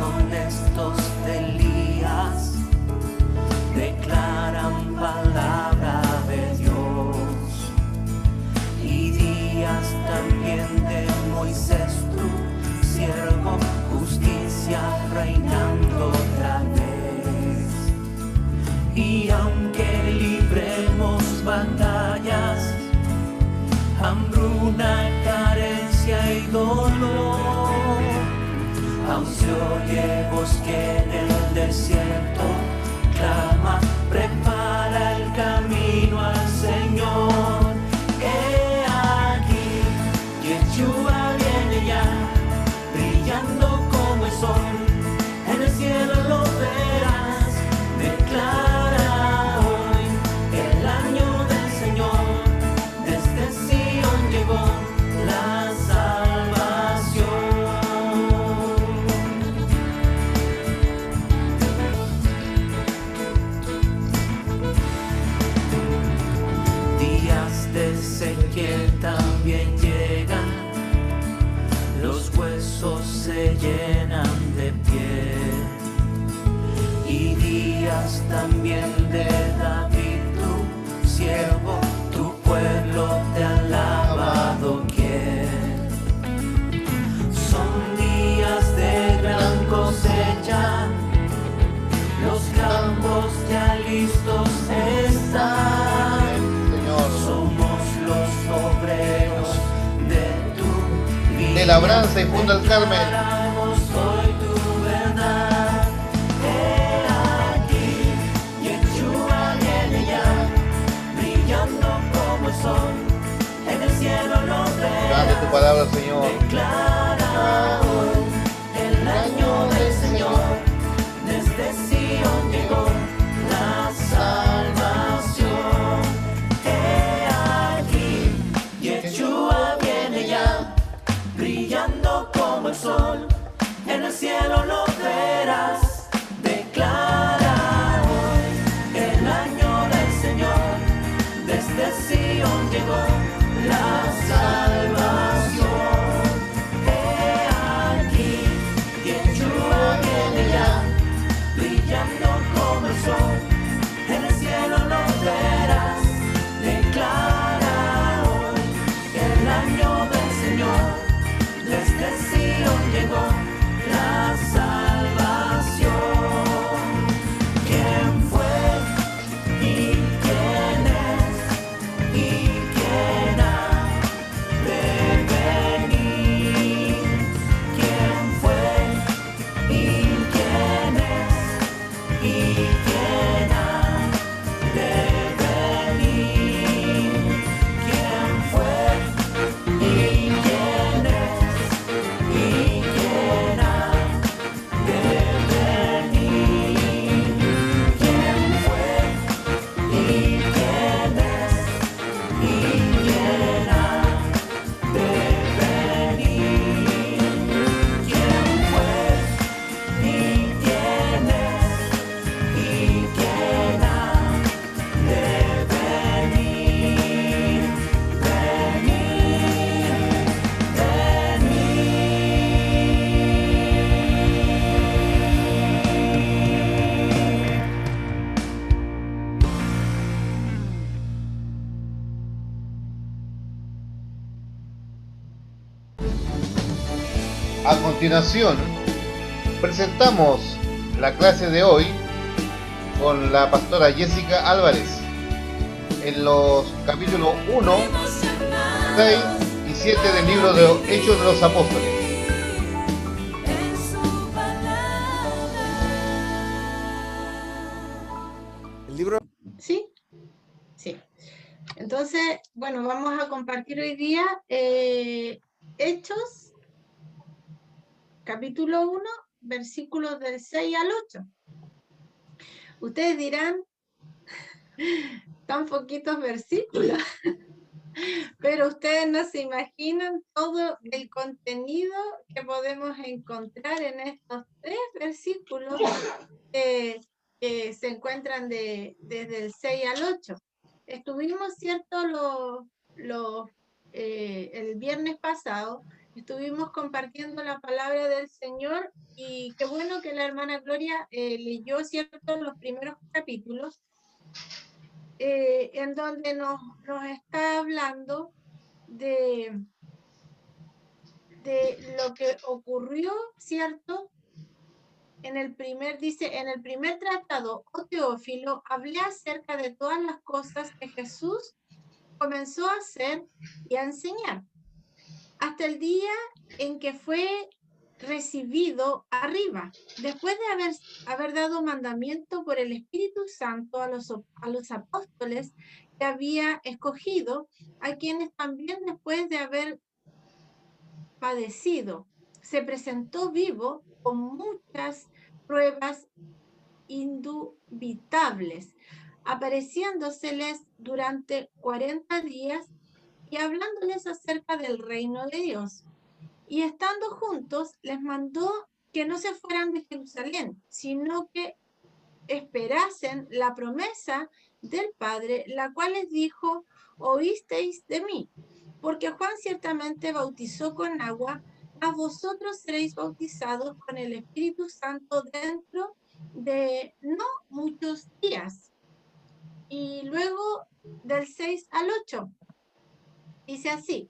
honestos de Elías declaran palabra de Dios, y días también de Moisés, tu siervo, justicia reinando otra vez. Y aunque libremos batallas, hambruna, carencia y dolor, aún se oye voz que en el desierto clama, prepara el camino al Señor. He aquí, Yeshua viene ya, brillando como el sol, en el cielo lo verás. Declara hoy el año del Señor, desde Sion llegó la salvación. Días de sequía también llegan, los huesos se llenan de piel, y días también de David, tu siervo, tu pueblo te ha alabado quién. Son días de gran cosecha, los campos ya listos están. Somos los obreros de tu vida, de labranza y Punta del Carmen. declaramos hoy tu verdad. He aquí, Yeshua viene ya, brillando como el sol, en el cielo lo Grande tu verás. palabra, Señor. Declara hoy el año del Señor, desde Sion llegó la salvación. He aquí, Yeshua viene ya, brillando como el sol, en el cielo lo verás. Declara hoy el año del Señor, desde Sion llegó la salvación. He aquí, Yeshua viene ya, brillando como el sol, en el cielo lo verás. Declara hoy el año del Señor, desde Sion llegó la salvación. ¿Quién fue y quién es y quién ha de venir? ¿Quién fue y quién es y quién ha de venir? ¿Quién fue y quién es y quién ha de venir? ¿Quién fue y quién es y quién ha de venir? ¿Quién fue y quién es y quién ha de venir? A continuación, presentamos la clase de hoy con la pastora Jessica Álvarez en los capítulos 1, 6 y 7 del libro de Hechos de los Apóstoles. El libro. ¿Sí? Sí. Entonces, bueno, vamos a compartir hoy día Hechos, capítulo 1, versículos del 6 al 8. Ustedes dirán, tan poquitos versículos, pero ustedes no se imaginan todo el contenido que podemos encontrar en estos 3 versículos que se encuentran desde el 6 al 8. Estuvimos, ¿cierto?, el viernes pasado Estuvimos compartiendo la palabra del Señor y qué bueno que la hermana Gloria leyó, ¿cierto?, los primeros capítulos, en donde nos está hablando de lo que ocurrió, ¿cierto? Dice, en el primer tratado, oh Teófilo, hablé acerca de todas las cosas que Jesús comenzó a hacer y a enseñar, hasta el día en que fue recibido arriba, después de haber dado mandamiento por el Espíritu Santo a los apóstoles que había escogido, a quienes también después de haber padecido, se presentó vivo con muchas pruebas indubitables, apareciéndoseles durante 40 días y hablándoles acerca del reino de Dios. Y estando juntos, les mandó que no se fueran de Jerusalén, sino que esperasen la promesa del Padre, la cual les dijo, oísteis de mí, porque Juan ciertamente bautizó con agua, mas vosotros seréis bautizados con el Espíritu Santo dentro de no muchos días. Y luego del 6 al 8, dice así,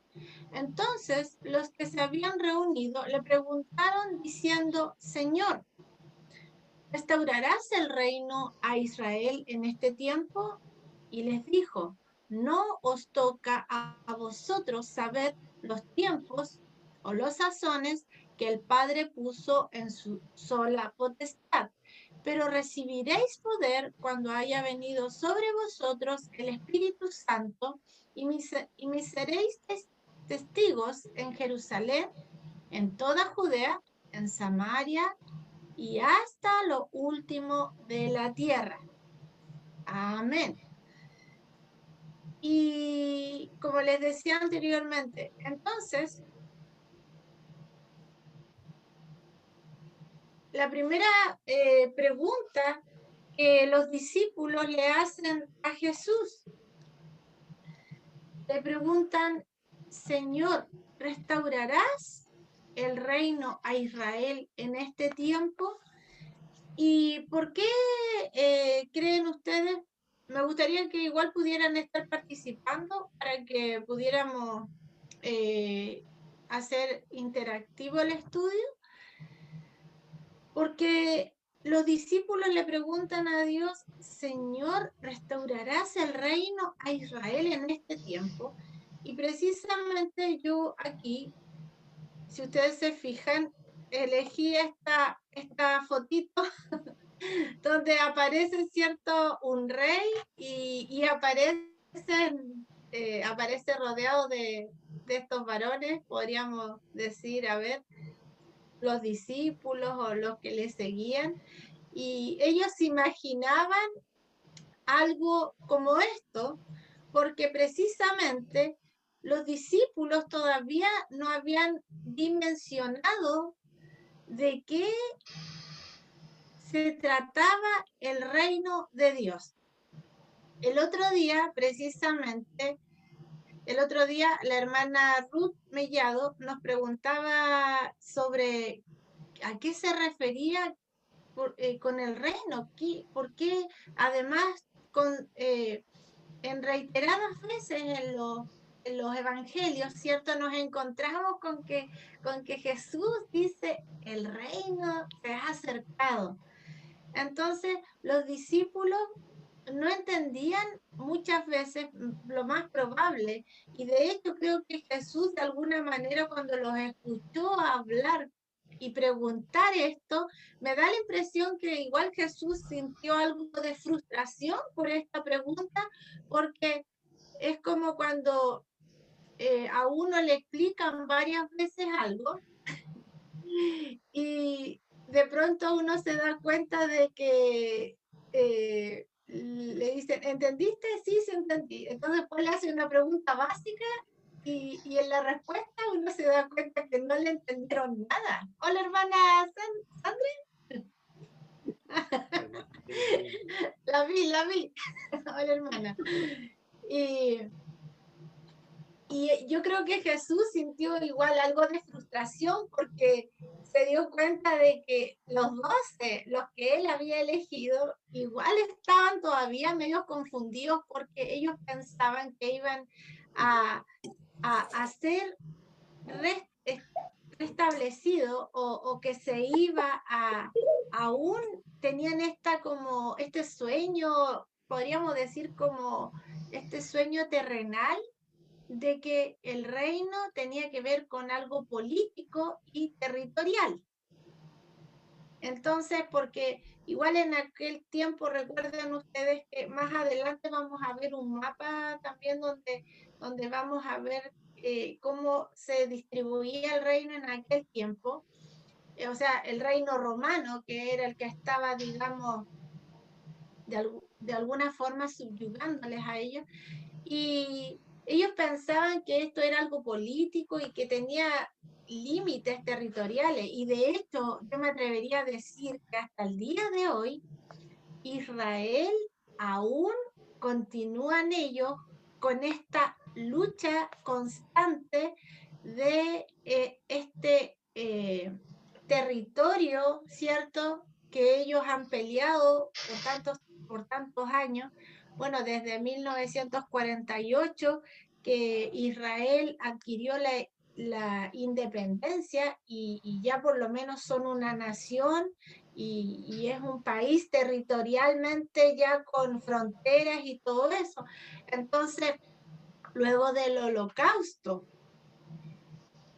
entonces los que se habían reunido le preguntaron diciendo, Señor, ¿restaurarás el reino a Israel en este tiempo? Y les dijo, no os toca a vosotros saber los tiempos o los sazones que el Padre puso en su sola potestad, pero recibiréis poder cuando haya venido sobre vosotros el Espíritu Santo y me seréis testigos en Jerusalén, en toda Judea, en Samaria y hasta lo último de la tierra. Amén. Y como les decía anteriormente, entonces, la primera pregunta que los discípulos le hacen a Jesús, le preguntan, Señor, ¿restaurarás el reino a Israel en este tiempo? ¿Y por qué creen ustedes? Me gustaría que igual pudieran estar participando para que pudiéramos hacer interactivo el estudio, porque los discípulos le preguntan a Dios, Señor, ¿restaurarás el reino a Israel en este tiempo? Y precisamente yo aquí, si ustedes se fijan, elegí esta fotito donde aparece, ¿cierto?, un rey y aparece rodeado de estos varones, podríamos decir, a ver, los discípulos o los que le seguían, y ellos imaginaban algo como esto, porque precisamente los discípulos todavía no habían dimensionado de qué se trataba el reino de Dios. El otro día, precisamente, la hermana Ruth Mellado nos preguntaba sobre a qué se refería con el reino, por qué además en reiteradas veces en los evangelios, ¿cierto? Nos encontramos con que Jesús dice, el reino se ha acercado. Entonces, los discípulos no entendían muchas veces lo más probable, y de hecho creo que Jesús de alguna manera cuando los escuchó hablar y preguntar esto, me da la impresión que igual Jesús sintió algo de frustración por esta pregunta, porque es como cuando a uno le explican varias veces algo y de pronto uno se da cuenta de que le dicen, ¿entendiste? Sí, sí entendí. Entonces después le hace una pregunta básica y en la respuesta uno se da cuenta que no le entendieron nada. Hola, hermana Sandra. La vi. Hola, hermana. Y yo creo que Jesús sintió igual algo de frustración frustración porque se dio cuenta de que los 12, los que él había elegido, igual estaban todavía medio confundidos porque ellos pensaban que iban a ser restablecido o que se iba aún tenían este sueño, podríamos decir como este sueño terrenal de que el reino tenía que ver con algo político y territorial. Entonces, porque igual en aquel tiempo, recuerden ustedes que más adelante vamos a ver un mapa también donde vamos a ver cómo se distribuía el reino en aquel tiempo. O sea, el reino romano, que era el que estaba, digamos, de alguna forma subyugándoles a ellos, y ellos pensaban que esto era algo político y que tenía límites territoriales, y de hecho yo me atrevería a decir que hasta el día de hoy Israel aún continúan ellos con esta lucha constante de territorio, ¿cierto? Que ellos han peleado por tantos años, bueno, desde 1948 que Israel adquirió la independencia y ya por lo menos son una nación y es un país territorialmente ya con fronteras y todo eso. Entonces, luego del holocausto,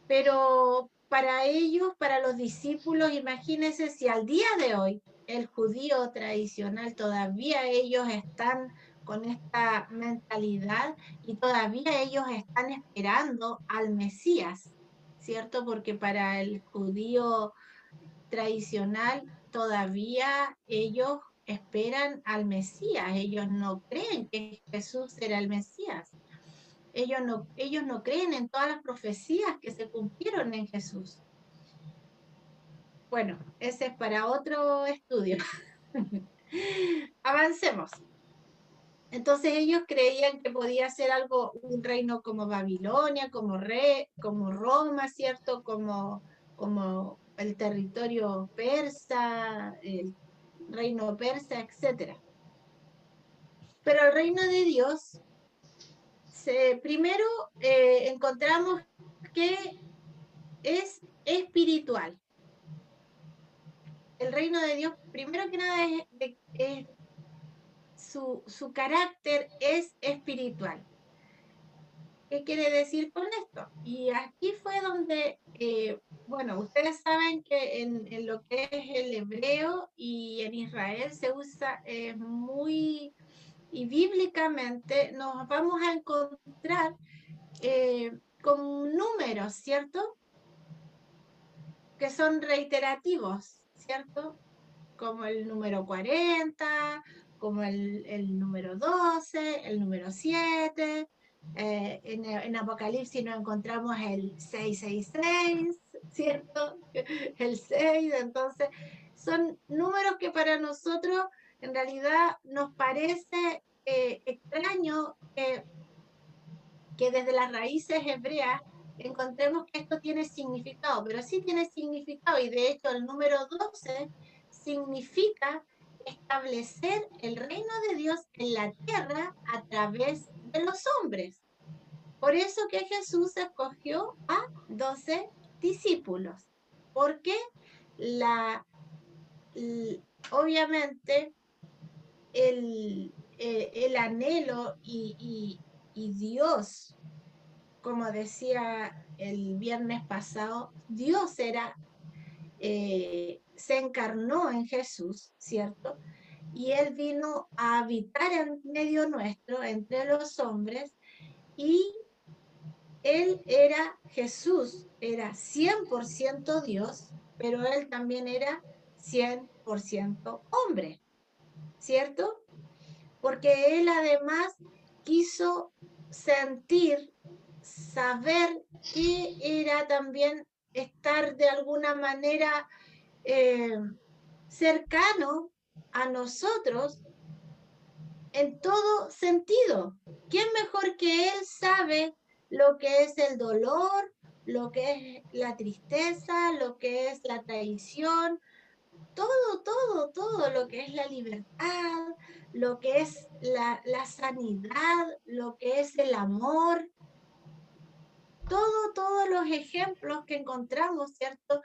pero para ellos, para los discípulos, imagínense si al día de hoy el judío tradicional todavía ellos están con esta mentalidad y todavía ellos están esperando al Mesías, ¿cierto? Porque para el judío tradicional todavía ellos esperan al Mesías, ellos no creen que Jesús era el Mesías. Ellos no creen en todas las profecías que se cumplieron en Jesús. Bueno, ese es para otro estudio. Avancemos. Entonces ellos creían que podía ser algo, un reino como Babilonia, como Roma, ¿cierto? Como el territorio persa, el reino persa, etc. Pero el reino de Dios, primero encontramos que es espiritual. El reino de Dios, primero que nada, su carácter es espiritual. ¿Qué quiere decir con esto? Y aquí fue donde, bueno, ustedes saben que en lo que es el hebreo y en Israel se usa muy, y bíblicamente nos vamos a encontrar con números, ¿cierto? Que son reiterativos, ¿cierto? Como el número 40, como el número 12, el número 7. En Apocalipsis nos encontramos el 666, ¿cierto? El 6, entonces son números que para nosotros en realidad nos parece extraño que desde las raíces hebreas encontremos que esto tiene significado, pero sí tiene significado y de hecho el número 12 significa establecer el reino de Dios en la tierra a través de los hombres. Por eso que Jesús escogió a 12 discípulos, porque obviamente el anhelo y Dios, como decía el viernes pasado, Dios se encarnó en Jesús, ¿cierto? Y Él vino a habitar en medio nuestro, entre los hombres, y Jesús era 100% Dios, pero Él también era 100% hombre, ¿cierto? Porque Él además quiso sentir, saber qué era también estar de alguna manera cercano a nosotros en todo sentido. ¿Quién mejor que Él sabe lo que es el dolor, lo que es la tristeza, lo que es la traición, todo lo que es la libertad, lo que es la sanidad, lo que es el amor, todos los ejemplos que encontramos, ¿cierto?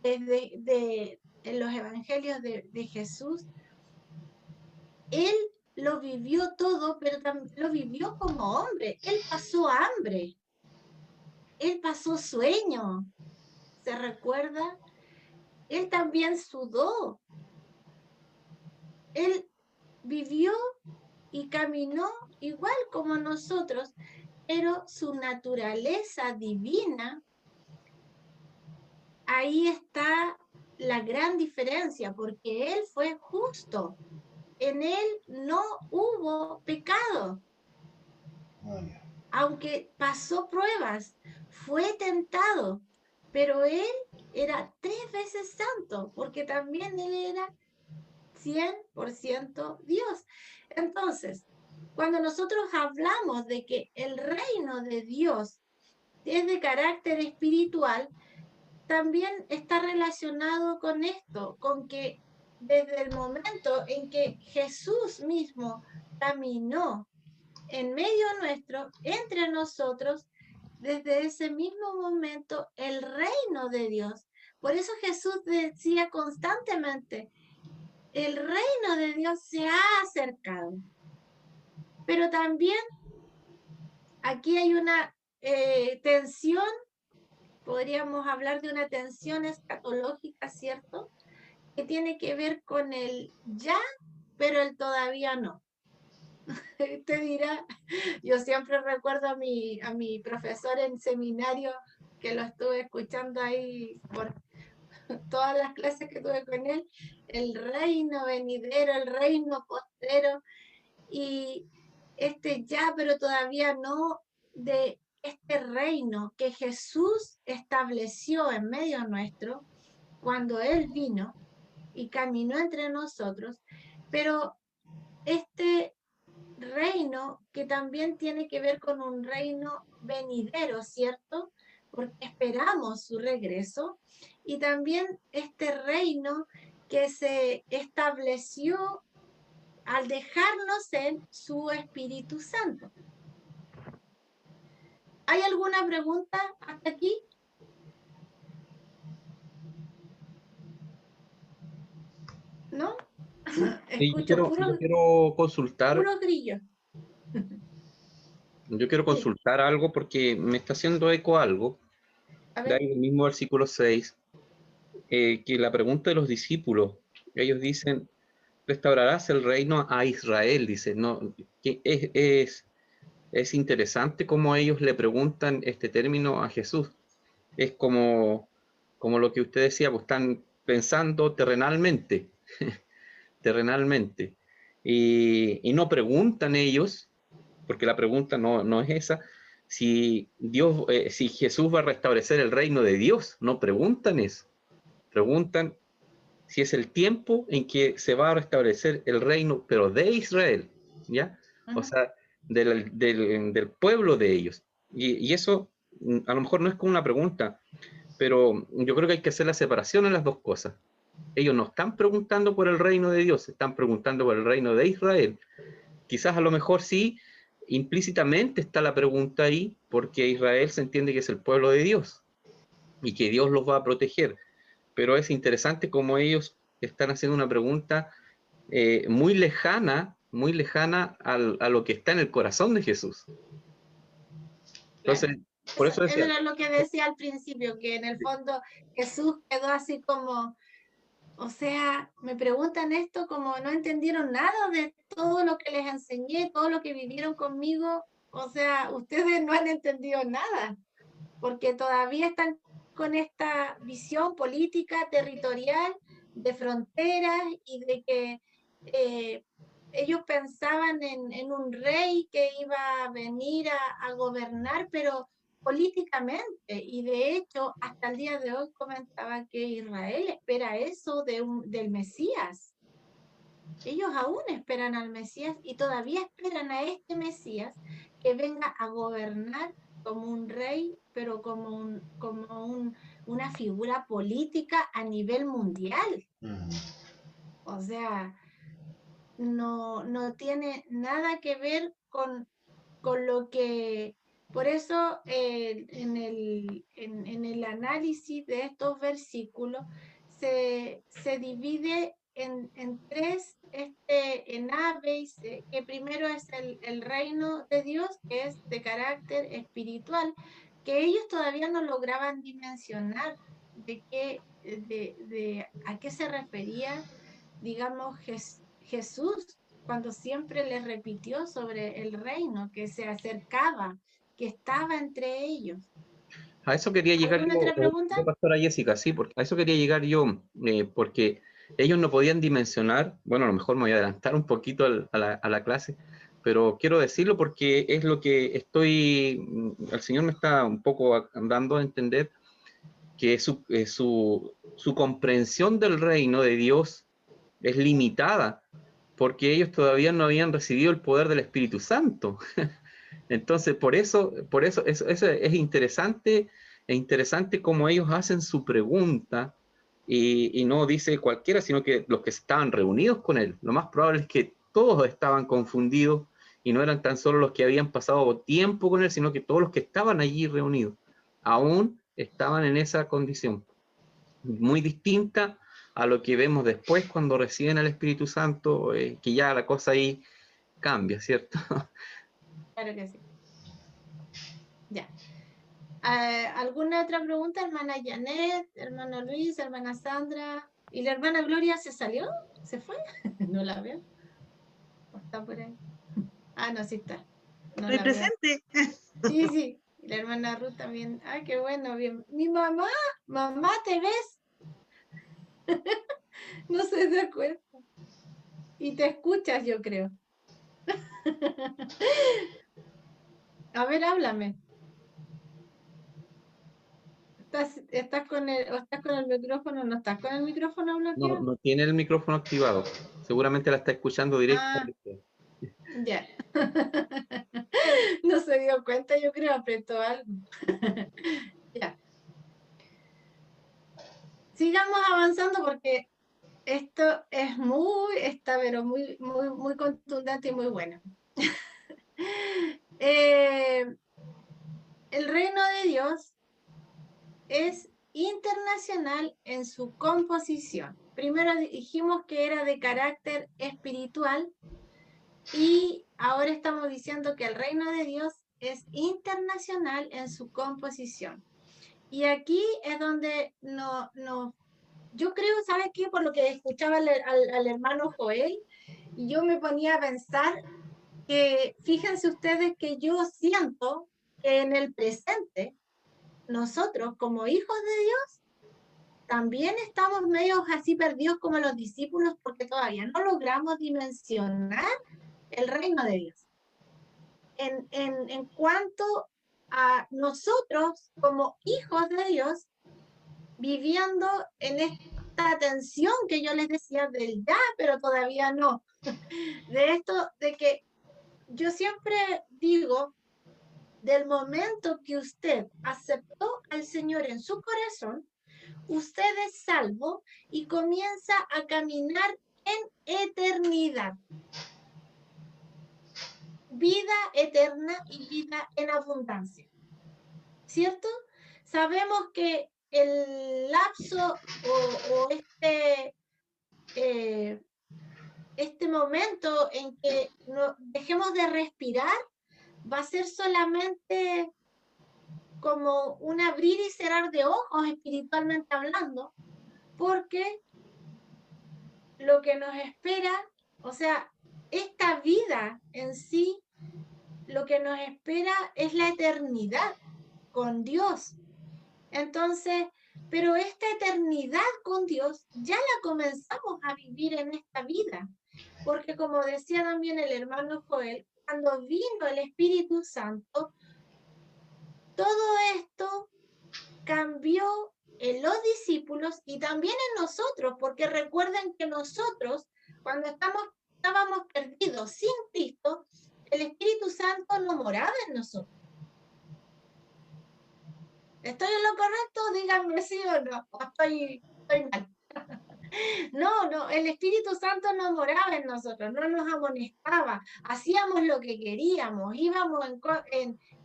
En los evangelios de Jesús, él lo vivió todo, pero también lo vivió como hombre. Él pasó hambre, él pasó sueño, ¿se recuerda? Él también sudó, él vivió y caminó igual como nosotros, pero su naturaleza divina, ahí está la gran diferencia, porque él fue justo, en él no hubo pecado, aunque pasó pruebas, fue tentado, pero él era 3 veces santo, porque también él era 100% Dios. Entonces, cuando nosotros hablamos de que el reino de Dios es de carácter espiritual, también está relacionado con esto, con que desde el momento en que Jesús mismo caminó en medio nuestro, entre nosotros, desde ese mismo momento, el reino de Dios. Por eso Jesús decía constantemente, el reino de Dios se ha acercado. Pero también aquí hay una tensión, podríamos hablar de una tensión escatológica, ¿cierto? Que tiene que ver con el ya, pero el todavía no. Te dirá, yo siempre recuerdo a mi profesor en seminario, que lo estuve escuchando ahí por todas las clases que tuve con él, el reino venidero, el reino postero, y este ya, pero todavía no, de este reino que Jesús estableció en medio nuestro cuando Él vino y caminó entre nosotros, pero este reino que también tiene que ver con un reino venidero, ¿cierto? Porque esperamos su regreso, y también este reino que se estableció al dejarnos en su Espíritu Santo. ¿Hay alguna pregunta hasta aquí? ¿No? Sí, Escucho yo quiero consultar, puro grillo. yo quiero Sí, consultar algo porque me está haciendo eco algo, a de ver. ahí el mismo versículo 6, que la pregunta de los discípulos, ellos dicen, restaurarás el reino a Israel, dice, no, que es interesante cómo ellos le preguntan este término a Jesús. Es como lo que usted decía, pues están pensando terrenalmente, terrenalmente, y no preguntan ellos, porque la pregunta no es esa, si Dios, si Jesús va a restablecer el reino de Dios, no preguntan eso, preguntan si es el tiempo en que se va a restablecer el reino, pero de Israel, ¿ya? O sea, del pueblo de ellos. Y eso a lo mejor no es como una pregunta, pero yo creo que hay que hacer la separación en las dos cosas. Ellos no están preguntando por el reino de Dios, están preguntando por el reino de Israel. Quizás a lo mejor sí, implícitamente está la pregunta ahí, porque Israel se entiende que es el pueblo de Dios y que Dios los va a proteger. Pero es interesante cómo ellos están haciendo una pregunta muy lejana a lo que está en el corazón de Jesús. Entonces, Claro. por Eso eso decía, era lo que decía al principio, que en el fondo Jesús quedó así como, o sea, me preguntan esto como no entendieron nada de todo lo que les enseñé, todo lo que vivieron conmigo. O sea, ustedes no han entendido nada, porque todavía están con esta visión política, territorial, de fronteras y de que eh, ellos pensaban en un rey que iba a venir a gobernar, pero políticamente. Y de hecho, hasta el día de hoy comentaba que Israel espera eso del Mesías. Ellos aún esperan al Mesías y todavía esperan a este Mesías que venga a gobernar como un rey pero una figura política a nivel mundial. O sea, no tiene nada que ver con lo que... Por eso en el análisis de estos versículos se divide en tres en A, B y C, que primero es el reino de Dios, que es de carácter espiritual, que ellos todavía no lograban dimensionar a qué se refería, digamos, Jesús, cuando siempre les repitió sobre el reino, que se acercaba, que estaba entre ellos. A eso quería llegar ¿Alguna yo, otra pregunta? pastora Jessica, sí, porque a eso quería llegar yo, porque ellos no podían dimensionar, bueno, a lo mejor me voy a adelantar un poquito a la clase, pero quiero decirlo porque es lo que el Señor me está un poco dando a entender, que su comprensión del reino de Dios es limitada, porque ellos todavía no habían recibido el poder del Espíritu Santo. Entonces, por eso eso es interesante cómo ellos hacen su pregunta y no dice cualquiera, sino que los que estaban reunidos con él. Lo más probable es que todos estaban confundidos y no eran tan solo los que habían pasado tiempo con él, sino que todos los que estaban allí reunidos aún estaban en esa condición, muy distinta a lo que vemos después cuando reciben al Espíritu Santo, que ya la cosa ahí cambia, ¿cierto? Claro que sí. Ya. ¿Alguna otra pregunta, hermana Janet, hermano Luis, hermana Sandra? ¿Y la hermana Gloria se salió? ¿Se fue? No la veo. ¿O está por ahí? Ah, no, sí está. No Estoy la veo. presente. Sí, sí. Y la hermana Ruth también. Ay, qué bueno, bien. Mi mamá, ¿te ves? No se da cuenta. Y te escuchas, yo creo. A ver, háblame. ¿Estás con el micrófono? ¿No estás con el micrófono No, bloqueado? no tiene el micrófono activado. Seguramente la está escuchando Ah, directamente. ya. No se dio cuenta, yo creo, apretó algo. Ya. Sigamos avanzando porque esto está pero muy contundente y muy bueno. El reino de Dios es internacional en su composición. Primero dijimos que era de carácter espiritual y ahora estamos diciendo que el reino de Dios es internacional en su composición. Y aquí es donde yo creo, ¿sabes qué? Por lo que escuchaba al hermano Joel, y yo me ponía a pensar que, fíjense ustedes que yo siento que en el presente, nosotros como hijos de Dios, también estamos medio así perdidos como los discípulos porque todavía no logramos dimensionar el reino de Dios. En cuanto a nosotros como hijos de Dios, viviendo en esta tensión que yo les decía del ya, pero todavía no. De esto, de que yo siempre digo, del momento que usted aceptó al Señor en su corazón, usted es salvo y comienza a caminar en eternidad. Vida eterna y vida en abundancia. ¿Cierto? Sabemos que el lapso o este momento en que dejemos de respirar va a ser solamente como un abrir y cerrar de ojos espiritualmente hablando, porque lo que nos espera, o sea, esta vida en sí, lo que nos espera es la eternidad con Dios. Entonces, pero esta eternidad con Dios ya la comenzamos a vivir en esta vida, porque como decía también el hermano Joel, cuando vino el Espíritu Santo, todo esto cambió en los discípulos y también en nosotros, porque recuerden que nosotros, cuando estábamos perdidos sin Cristo, el Espíritu Santo no moraba en nosotros. ¿Estoy en lo correcto? Díganme sí o no. O estoy mal. No, el Espíritu Santo no moraba en nosotros, no nos amonestaba, hacíamos lo que queríamos, íbamos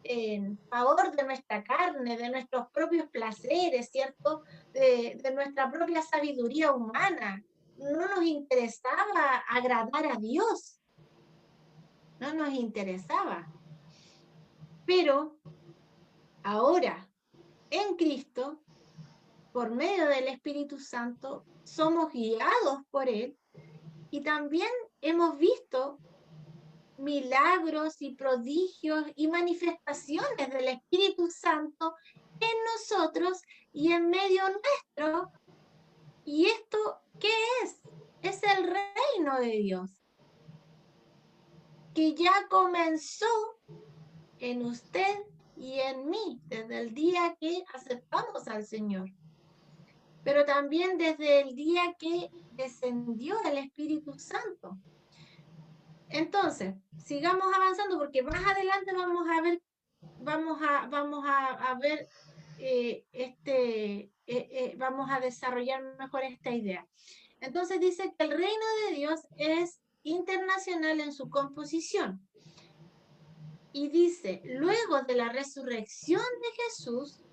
en favor de nuestra carne, de nuestros propios placeres, ¿cierto? De nuestra propia sabiduría humana. No nos interesaba agradar a Dios, no nos interesaba. Pero ahora, en Cristo, por medio del Espíritu Santo, somos guiados por Él y también hemos visto milagros y prodigios y manifestaciones del Espíritu Santo en nosotros y en medio nuestro. ¿Y esto qué es? Es el reino de Dios, que ya comenzó en usted y en mí desde el día que aceptamos al Señor, pero también desde el día que descendió el Espíritu Santo. Entonces, sigamos avanzando porque más adelante vamos a ver vamos a desarrollar mejor esta idea. Entonces dice que el reino de Dios es internacional en su composición. Y dice, luego de la resurrección de Jesús,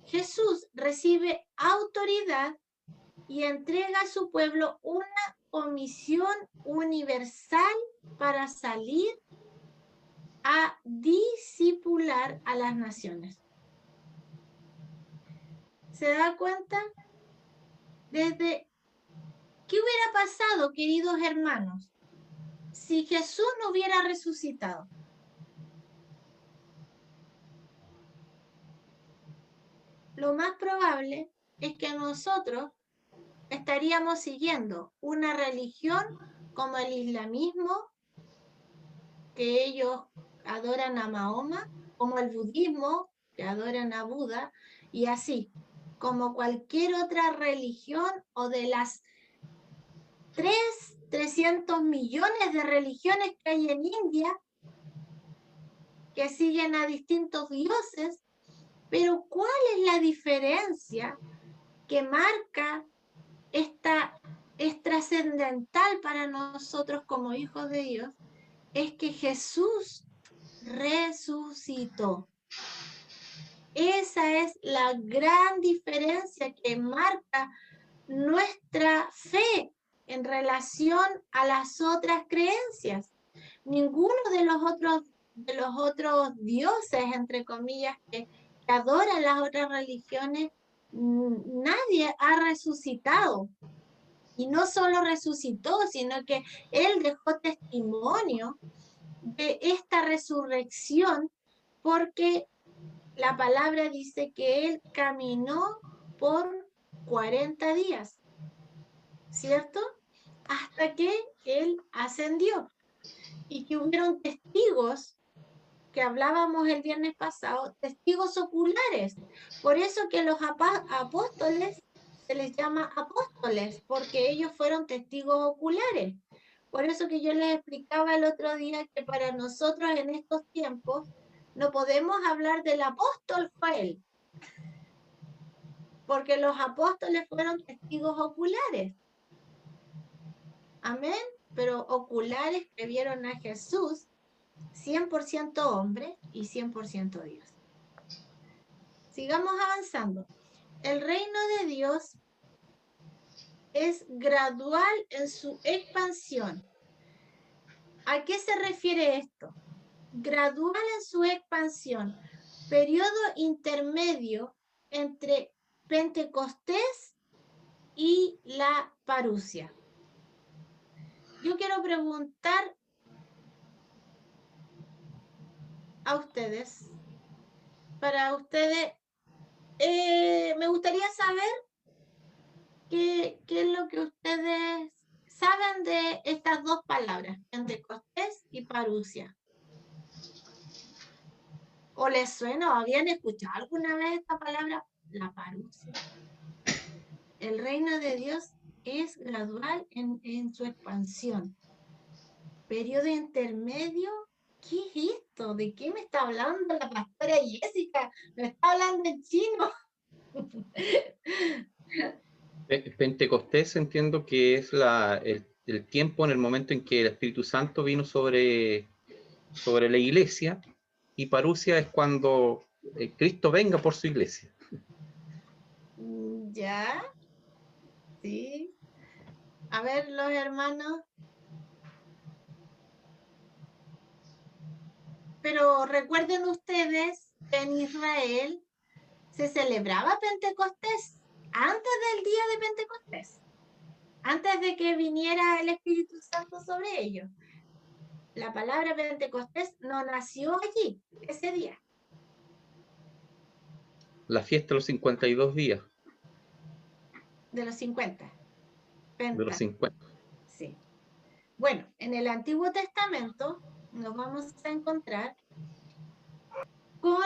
Jesús recibe autoridad y entrega a su pueblo una comisión universal para salir a discipular a las naciones. ¿Se da cuenta? Desde ¿qué hubiera pasado, queridos hermanos, si Jesús no hubiera resucitado? Lo más probable es que nosotros estaríamos siguiendo una religión como el islamismo, que ellos adoran a Mahoma, como el budismo, que adoran a Buda, y así, como cualquier otra religión o de las 300 millones de religiones que hay en India, que siguen a distintos dioses. Pero ¿cuál es la diferencia que marca es trascendental para nosotros como hijos de Dios? Es que Jesús resucitó. Esa es la gran diferencia que marca nuestra fe en relación a las otras creencias. Ninguno de los otros dioses, entre comillas, que adoran las otras religiones, nadie ha resucitado. Y no solo resucitó, sino que él dejó testimonio de esta resurrección, porque la palabra dice que él caminó por 40 días, ¿cierto? Hasta que él ascendió. Y que hubieron testigos, que hablábamos el viernes pasado, testigos oculares. Por eso que los apóstoles se les llama apóstoles, porque ellos fueron testigos oculares. Por eso que yo les explicaba el otro día que para nosotros en estos tiempos no podemos hablar del apóstol Joel, porque los apóstoles fueron testigos oculares. Amén. Pero oculares que vieron a Jesús 100% hombre y 100% Dios. Sigamos avanzando. El reino de Dios es gradual en su expansión. ¿A qué se refiere esto? Gradual en su expansión. Periodo intermedio entre Pentecostés y la parusia. Yo quiero preguntar a ustedes, para ustedes, me gustaría saber qué es lo que ustedes saben de estas dos palabras, Pentecostés y parusia. ¿O les suena o habían escuchado alguna vez esta palabra? La parusia. El reino de Dios es gradual en su expansión. Periodo intermedio ¿qué es esto? ¿De qué me está hablando la pastora Jessica? Me está hablando en chino. Pentecostés entiendo que es el tiempo en el momento en que el Espíritu Santo vino sobre la iglesia, y parusia es cuando Cristo venga por su iglesia. ¿Ya? Sí. A ver, los hermanos. Pero recuerden ustedes, en Israel se celebraba Pentecostés antes del día de Pentecostés, antes de que viniera el Espíritu Santo sobre ellos. La palabra Pentecostés no nació allí, ese día. La fiesta de los 52 días, De los 50. de los Penta, 50. sí. Bueno, en el Antiguo Testamento nos vamos a encontrar con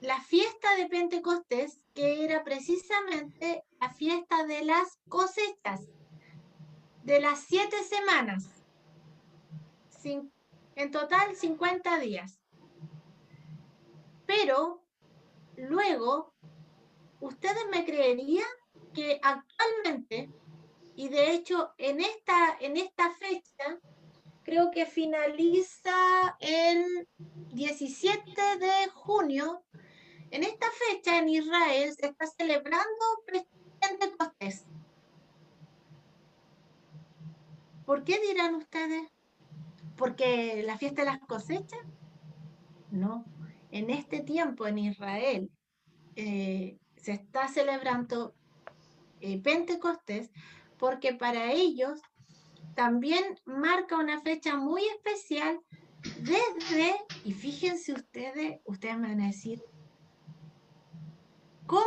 la fiesta de Pentecostés, que era precisamente la fiesta de las cosechas, de las 7 semanas. En total 50 días. Pero luego, ustedes me creerían que actualmente, y de hecho en esta fecha, creo que finaliza el 17 de junio, en esta fecha en Israel se está celebrando Pentecostés. ¿Por qué dirán ustedes? ¿Porque la fiesta de las cosechas? No, en este tiempo en Israel se está celebrando Pentecostés porque para ellos también marca una fecha muy especial desde, y fíjense ustedes me van a decir, ¿cómo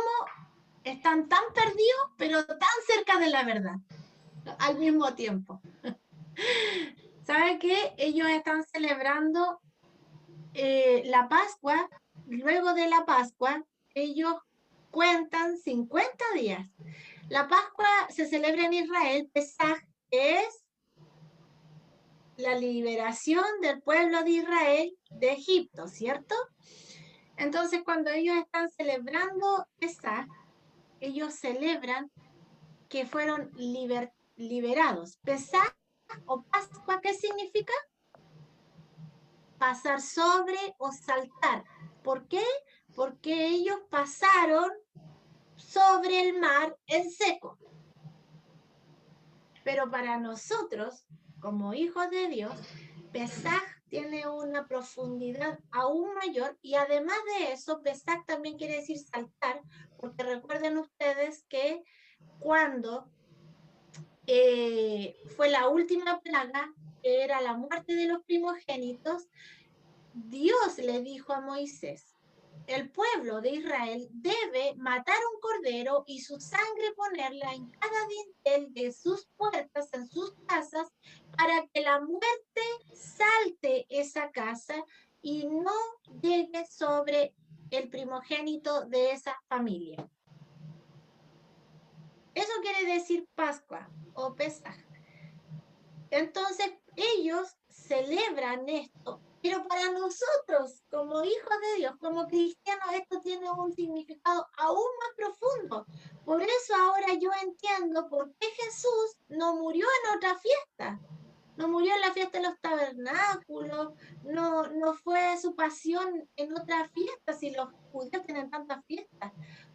están tan perdidos pero tan cerca de la verdad al mismo tiempo? ¿Sabe qué? Ellos están celebrando la Pascua. Luego de la Pascua, ellos cuentan 50 días. La Pascua se celebra en Israel. Pesaj es la liberación del pueblo de Israel de Egipto, ¿cierto? Entonces, cuando ellos están celebrando Pesaj, ellos celebran que fueron liberados. Pesaj o Pascua, ¿qué significa? Pasar sobre o saltar. ¿Por qué? Porque ellos pasaron sobre el mar en seco. Pero para nosotros, como hijos de Dios, Pesaj tiene una profundidad aún mayor, y además de eso, Pesaj también quiere decir saltar, porque recuerden ustedes que cuando fue la última plaga, que era la muerte de los primogénitos, Dios le dijo a Moisés: el pueblo de Israel debe matar un cordero y su sangre ponerla en cada dintel de sus puertas, en sus casas, para que la muerte salte esa casa y no llegue sobre el primogénito de esa familia. Eso quiere decir Pascua o Pesaj. Entonces ellos celebran esto, pero para nosotros, como hijos de Dios, como cristianos, esto tiene un significado aún más profundo. Por eso ahora yo entiendo por qué Jesús no murió en otra fiesta. No murió en la fiesta de los tabernáculos, no fue su pasión en otra fiesta, si los judíos tienen tantas fiestas,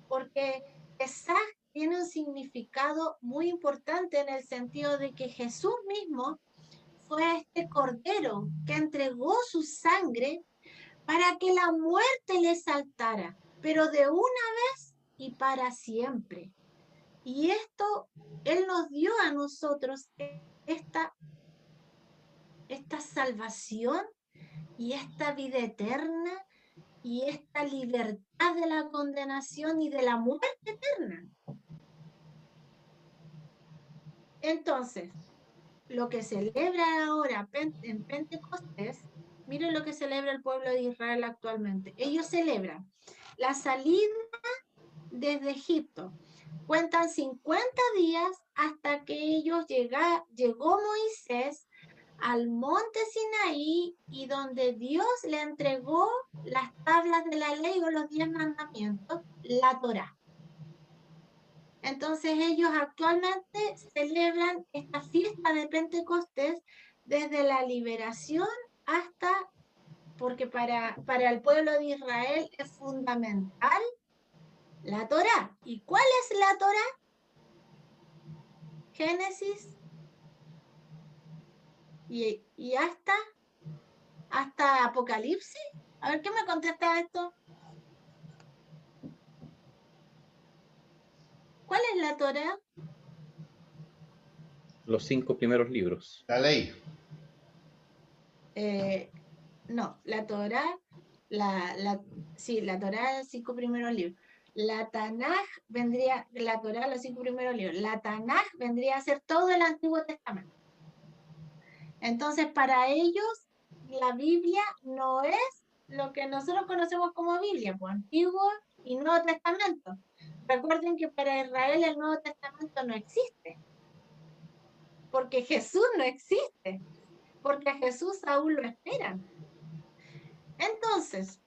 porque Pesaj tiene un significado muy importante en el sentido de que Jesús mismo fue este cordero que entregó su sangre para que la muerte le saltara, pero de una vez y para siempre. Y esto Él nos dio a nosotros esta salvación y esta vida eterna y esta libertad de la condenación y de la muerte eterna. Entonces, lo que celebra ahora en Pentecostés, miren lo que celebra el pueblo de Israel actualmente. Ellos celebran la salida desde Egipto. Cuentan 50 días hasta que llegó Moisés al monte Sinaí y donde Dios le entregó las tablas de la ley o los 10 mandamientos, la Torá. Entonces ellos actualmente celebran esta fiesta de Pentecostés desde la liberación hasta, porque para el pueblo de Israel es fundamental la Torá. ¿Y cuál es la Torá? Génesis y hasta Apocalipsis. A ver, ¿qué me contesta esto? ¿Cuál es la Torá? Los 5 primeros libros. La ley. No, la Torá, sí, la Torá, los 5 primeros libros. La Tanaj vendría, la Torá, los 5 primeros libros. La Tanaj vendría a ser todo el Antiguo Testamento. Entonces, para ellos, la Biblia no es lo que nosotros conocemos como Biblia, pues Antiguo y Nuevo Testamento. Recuerden que para Israel el Nuevo Testamento no existe, porque Jesús no existe, porque a Jesús aún lo esperan. Entonces,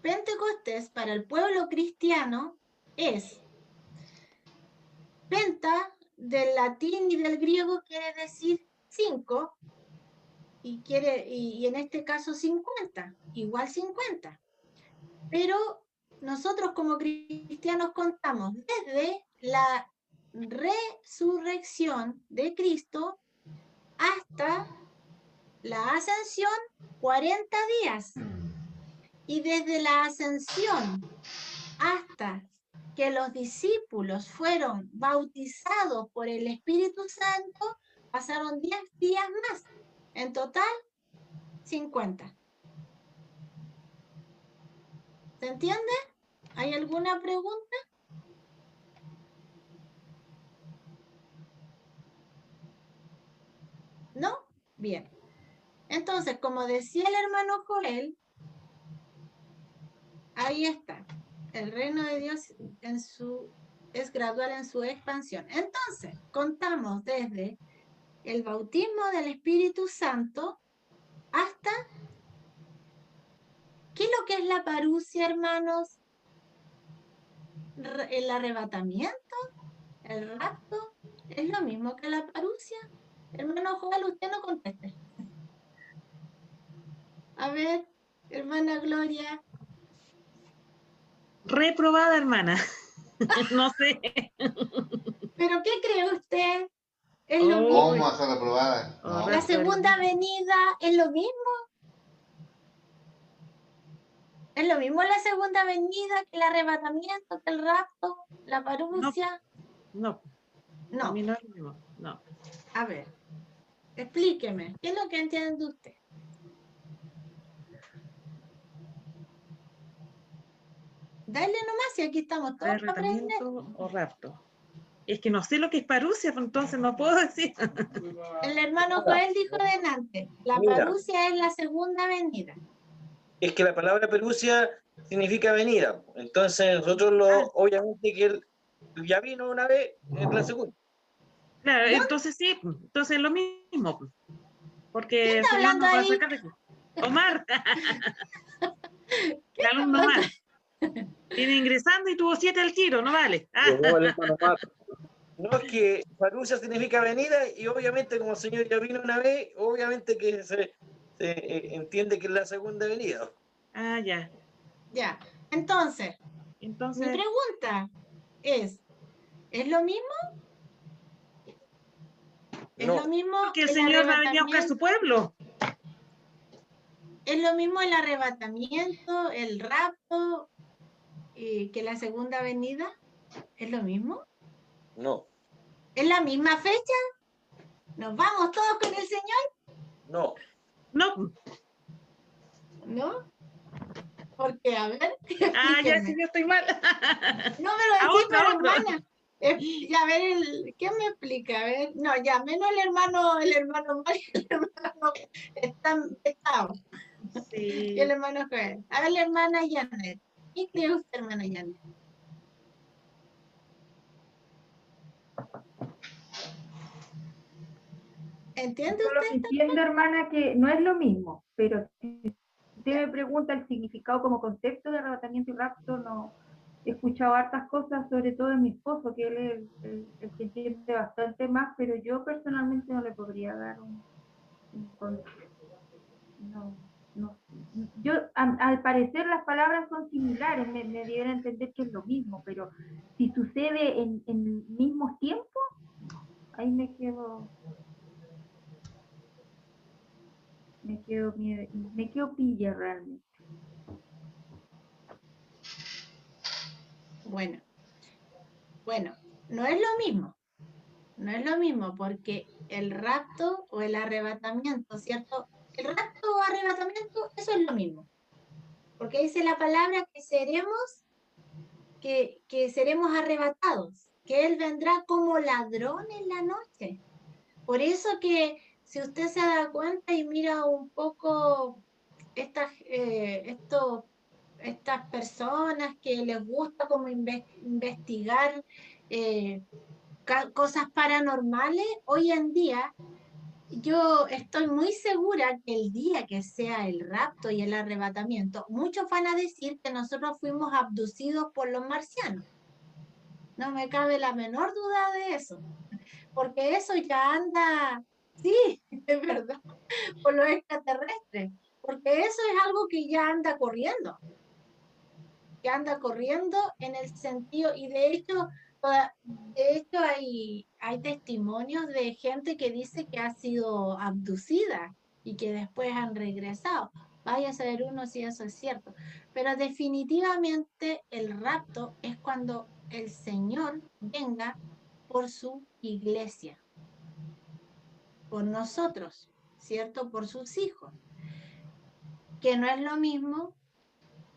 Pentecostés para el pueblo cristiano es penta, del latín y del griego quiere decir 5, y en este caso 50, igual 50. Pero nosotros como cristianos contamos desde la resurrección de Cristo hasta la ascensión 40 días. Y desde la ascensión hasta que los discípulos fueron bautizados por el Espíritu Santo, pasaron 10 días más. En total, 50. ¿Se entiende? ¿Hay alguna pregunta? ¿No? Bien. Entonces, como decía el hermano Joel, ahí está. El reino de Dios es gradual en su expansión. Entonces, contamos desde el bautismo del Espíritu Santo hasta... ¿Qué es lo que es la parusia, hermanos? El arrebatamiento, el rapto, ¿es lo mismo que la parusia? Hermano Joel, usted no conteste. A ver, hermana Gloria. Reprobada, hermana. No sé. ¿Pero qué cree usted? ¿Es lo Oh, mismo? ¿Cómo va a ser aprobada? Oh, No. ¿La segunda venida es lo mismo? ¿Es lo mismo la segunda venida que el arrebatamiento, que el rapto, la parusia? no, a No. mí no es lo mismo. No. A ver, explíqueme. ¿Qué es lo que entiende usted? Dale nomás, si aquí estamos todos para aprender. Arrebatamiento o rapto. Es que no sé lo que es parusia, pues entonces no puedo decir. El hermano Joel dijo delante, la Mira. parusia es la segunda venida. Es que la palabra perusia significa venida. Entonces nosotros obviamente que él ya vino una vez, es la segunda. Claro, entonces sí, entonces es lo mismo. Porque ¿Quién el está Señor hablando nos va a ahí? sacar de... Omar, el alumno hablando? Omar. Viene ingresando y tuvo 7 al tiro, no vale. Llegó el hermano Marco. No, es que parusia significa venida y obviamente como el Señor ya vino una vez, obviamente que se entiende que es la segunda venida. Ah, ya. Ya, entonces, mi Entonces, pregunta es lo mismo? ¿Es No. lo mismo porque el el Señor va a venir a buscar a su arrebatamiento? pueblo. ¿Es lo mismo el arrebatamiento, el rapto, que la segunda venida? ¿Es lo mismo? No, ¿Es la misma fecha? ¿Nos vamos todos con el Señor? no. No. ¿No? Porque, a ver, Ah, ya, explíqueme. sí, yo estoy mal. No me lo A decís, otro, pero a otro. hermana. Ya, a ver, ¿qué me explica? A ver, no, ya, menos el hermano Mario, el hermano están pesados. Y el Sí. hermano Joel. A ver, la hermana Janet. ¿Qué cree usted, hermana Janet? ¿Entiende Solo usted? entiendo, hermana, que no es lo mismo, pero si usted me pregunta el significado como concepto de arrebatamiento y rapto, no he escuchado hartas cosas, sobre todo de mi esposo, que él es el que entiende bastante más, pero yo personalmente no le podría dar no, no. Yo, al parecer las palabras son similares, me dieron a entender que es lo mismo, pero si sucede en mismos tiempos, ahí me quedo pilla realmente. Bueno, no es lo mismo. No es lo mismo porque el rapto o el arrebatamiento, ¿cierto? El rapto o arrebatamiento, eso es lo mismo. Porque dice la palabra que seremos arrebatados, que Él vendrá como ladrón en la noche. Por eso que si usted se da cuenta y mira un poco estas personas que les gusta como investigar cosas paranormales, hoy en día yo estoy muy segura que el día que sea el rapto y el arrebatamiento, muchos van a decir que nosotros fuimos abducidos por los marcianos. No me cabe la menor duda de eso, porque eso ya anda, sí, es verdad, por los extraterrestres, porque eso es algo que ya anda corriendo en el sentido, y de hecho hay testimonios de gente que dice que ha sido abducida y que después han regresado. Vaya a saber uno si eso es cierto. Pero definitivamente el rapto es cuando el Señor venga por su iglesia, por nosotros, ¿cierto? Por sus hijos, que no es lo mismo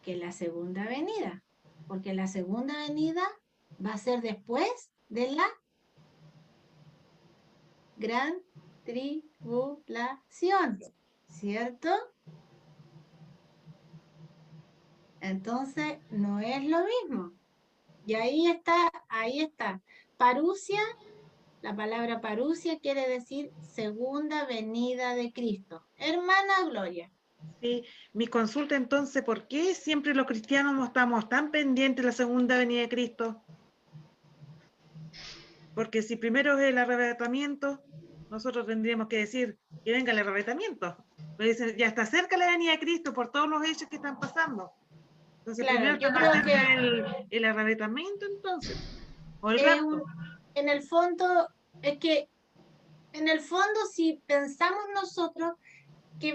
que la segunda venida, porque la segunda venida va a ser después de la gran tribulación, ¿cierto? Entonces, no es lo mismo. Y ahí está. Parusia, la palabra parusia quiere decir segunda venida de Cristo. Hermana Gloria. Sí, mi consulta entonces, ¿por qué siempre los cristianos no estamos tan pendientes de la segunda venida de Cristo? Porque si primero es el arrebatamiento, nosotros tendríamos que decir que venga el arrebatamiento. Pues dicen, ya está cerca la venida de Cristo por todos los hechos que están pasando. Entonces, Claro, primero yo está creo más cerca que el arrebatamiento, entonces, o el es rapto. en el fondo, es que en el fondo, si pensamos nosotros que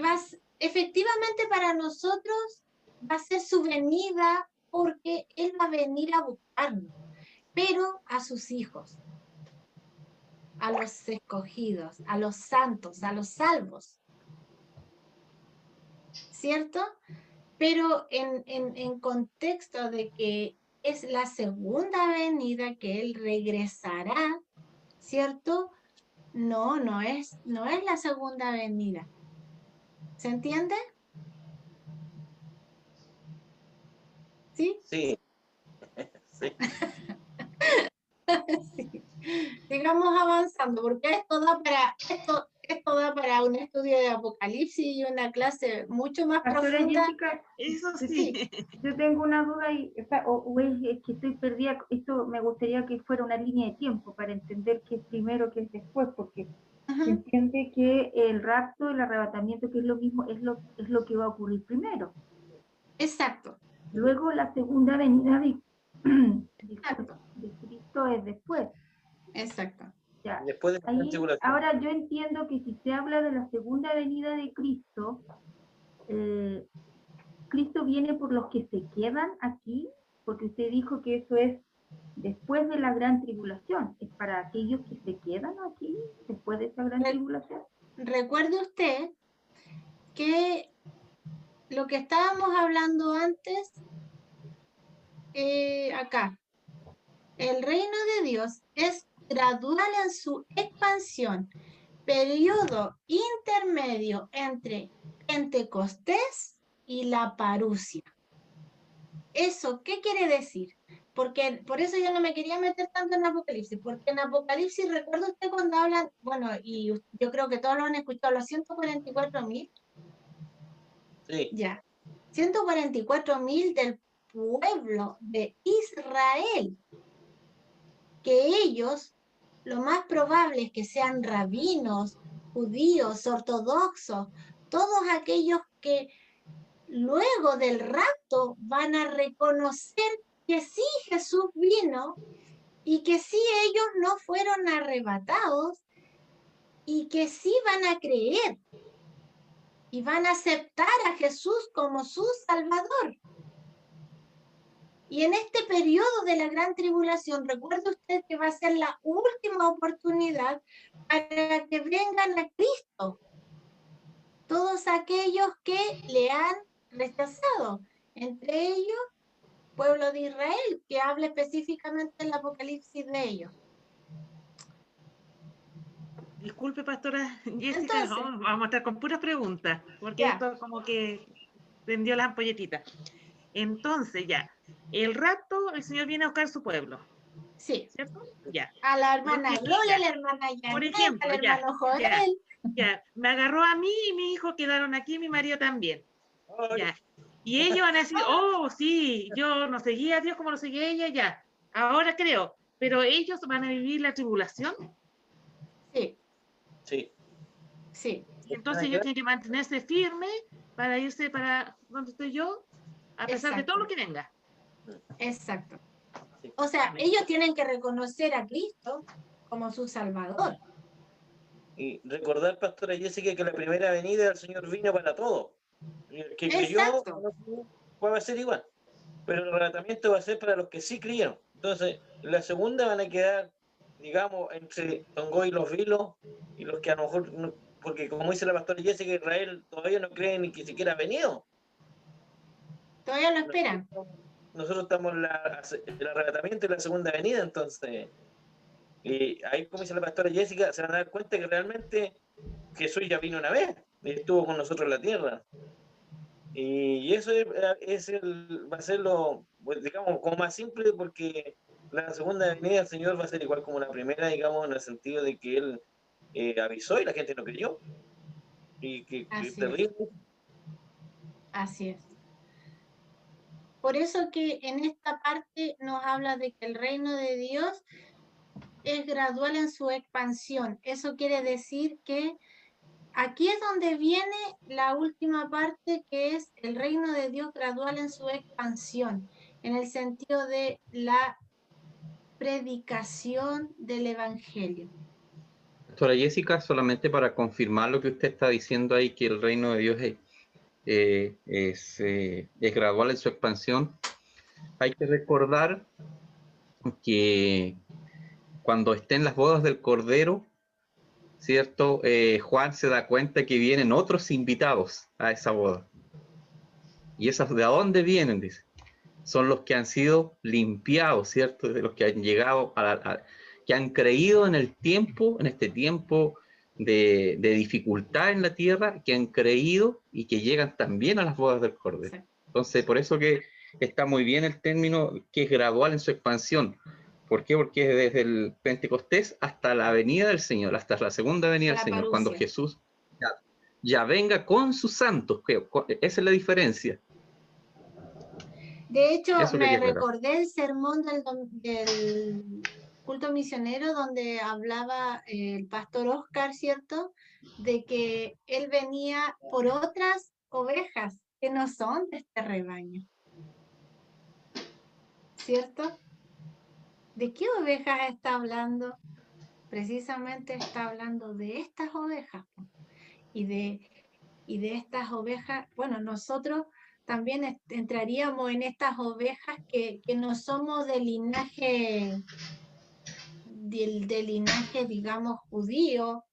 efectivamente para nosotros va a ser su venida porque Él va a venir a buscarnos, pero a sus hijos, a los escogidos, a los santos, a los salvos, ¿cierto? Pero en contexto de que es la segunda venida que Él regresará, ¿cierto? No es la segunda venida. ¿Se entiende? ¿Sí? Sí, sí. Sí. Sigamos avanzando, porque esto da para un estudio de Apocalipsis y una clase mucho más Pastora profunda. Jessica, Eso sí. Sí. yo tengo una duda y, o es que estoy perdida. Esto me gustaría que fuera una línea de tiempo para entender qué es primero, qué es después, porque se entiende que el rapto, el arrebatamiento, que es lo mismo, es lo que va a ocurrir primero. Exacto. Luego la segunda venida Exacto. de Cristo es después. Exacto. Ya. Después de la Ahí, tribulación. ahora yo entiendo que si se habla de la segunda venida de Cristo, Cristo viene por los que se quedan aquí, porque usted dijo que eso es después de la gran tribulación, es para aquellos que se quedan aquí después de esa gran tribulación. Recuerde usted que lo que estábamos hablando antes, acá, el reino de Dios es gradual en su expansión, periodo intermedio entre Pentecostés y la parusia. ¿Eso qué quiere decir? porque por eso yo no me quería meter tanto en Apocalipsis, porque en Apocalipsis, recuerda usted cuando hablan, bueno, y yo creo que todos lo han escuchado, los 144.000, Sí, ya, 144.000 del pueblo de Israel, que ellos, lo más probable es que sean rabinos, judíos, ortodoxos, todos aquellos que luego del rapto van a reconocer que sí Jesús vino y que sí ellos no fueron arrebatados y que sí van a creer y van a aceptar a Jesús como su Salvador. Y en este periodo de la gran tribulación, recuerde usted que va a ser la última oportunidad para que vengan a Cristo todos aquellos que le han rechazado, entre ellos pueblo de Israel, que habla específicamente el Apocalipsis de ellos. Disculpe, pastora Jessica, Entonces, vamos a estar con puras preguntas, porque ya. esto como que prendió las ampolletitas. Entonces, ya, el rapto, el Señor viene a buscar su pueblo, Sí, ¿cierto? Ya. a la hermana Lo que Gloria, a queda, la hermana por Janet, ejemplo, al ya, hermano Joel. ya, ya, me agarró a mí y mi hijo quedaron aquí, mi marido también. Ay, Ya. Y ellos van a decir, oh, sí, yo no seguía a Dios como lo seguía ella, ya. Ahora creo, pero ellos van a vivir la tribulación. Sí, sí. sí, Y entonces ellos tienen que mantenerse firme para irse para donde estoy yo, a pesar de todo lo que venga. exacto. Sí. O sea, Amén. ellos tienen que reconocer a Cristo como su Salvador. Y recordar, pastora Jessica, que la primera venida del Señor vino para todos. Y el que creyó Exacto. va a ser igual. Pero el arrebatamiento va a ser para los que sí creyeron. Entonces, la segunda van a quedar, digamos, entre Tongoy y los vilos, y los que a lo mejor, porque como dice la pastora Jessica, Israel todavía no cree ni que siquiera ha venido. Todavía lo esperan. Nosotros estamos en el arrebatamiento y la segunda venida, entonces, y ahí, como dice la pastora Jessica, se van a dar cuenta que realmente Jesús ya vino una vez y estuvo con nosotros en la tierra. Y eso va a ser lo, pues, digamos, como más simple, porque la segunda venida del Señor va a ser igual como la primera, digamos, en el sentido de que Él avisó y la gente no creyó. Y que Así es. terrible. Así es. Por eso que en esta parte nos habla de que el reino de Dios es gradual en su expansión. Eso quiere decir que aquí es donde viene la última parte, que es el reino de Dios gradual en su expansión, en el sentido de la predicación del Evangelio. Pastora Jessica, solamente para confirmar lo que usted está diciendo ahí, que el reino de Dios es gradual en su expansión, hay que recordar que cuando estén las bodas del Cordero, ¿cierto? Juan se da cuenta que vienen otros invitados a esa boda. ¿Y esas de dónde vienen? Dice. Son los que han sido limpiados, ¿cierto? De los que han llegado, que han creído en el tiempo, en este tiempo de dificultad en la tierra, que han creído y que llegan también a las bodas del Cordero. Sí. Entonces, por eso que está muy bien el término que es gradual en su expansión. ¿Por qué? Porque es desde el Pentecostés hasta la venida del Señor, hasta la segunda venida del La Señor, cuando parusia. Jesús ya venga con sus santos. Esa es la diferencia. De hecho, Eso me quería aclarar. recordé el sermón del culto misionero donde hablaba el pastor Oscar, ¿cierto? De que él venía por otras ovejas que no son de este rebaño. ¿Cierto? ¿De qué ovejas está hablando? Precisamente está hablando de estas ovejas. Y de estas ovejas, bueno, nosotros también entraríamos en estas ovejas que no somos del linaje, digamos, judío,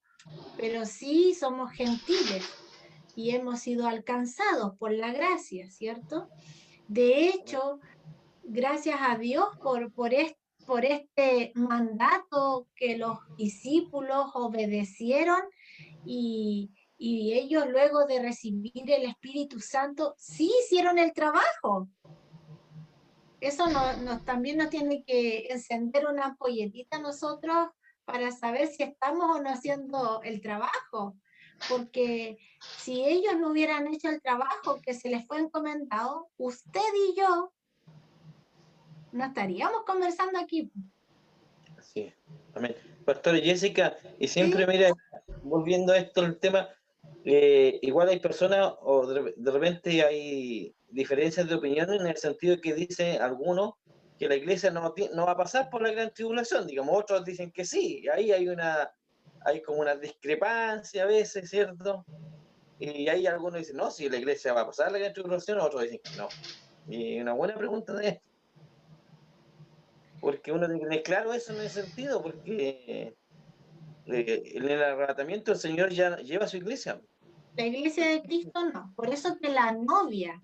pero sí somos gentiles y hemos sido alcanzados por la gracia, ¿cierto? De hecho, gracias a Dios por este mandato que los discípulos obedecieron y ellos luego de recibir el Espíritu Santo sí hicieron el trabajo. eso también nos tiene que encender una ampolletita a nosotros para saber si estamos o no haciendo el trabajo. Porque si ellos no hubieran hecho el trabajo que se les fue encomendado, usted y yo no estaríamos conversando aquí. Así es. Amén. Pastora Jessica, y siempre, Sí. mira, volviendo a esto, el tema, igual hay personas, o de repente hay diferencias de opinión en el sentido de que dicen algunos que la iglesia no va a pasar por la gran tribulación, digamos, otros dicen que sí, y ahí hay como una discrepancia a veces, ¿cierto? Y hay algunos dicen, no, si la iglesia va a pasar la gran tribulación, otros dicen que no. Y una buena pregunta de esto, porque uno tiene que tener claro eso en ese sentido, porque en el arrebatamiento el Señor ya lleva a su iglesia. La iglesia de Cristo no. Por eso que la novia,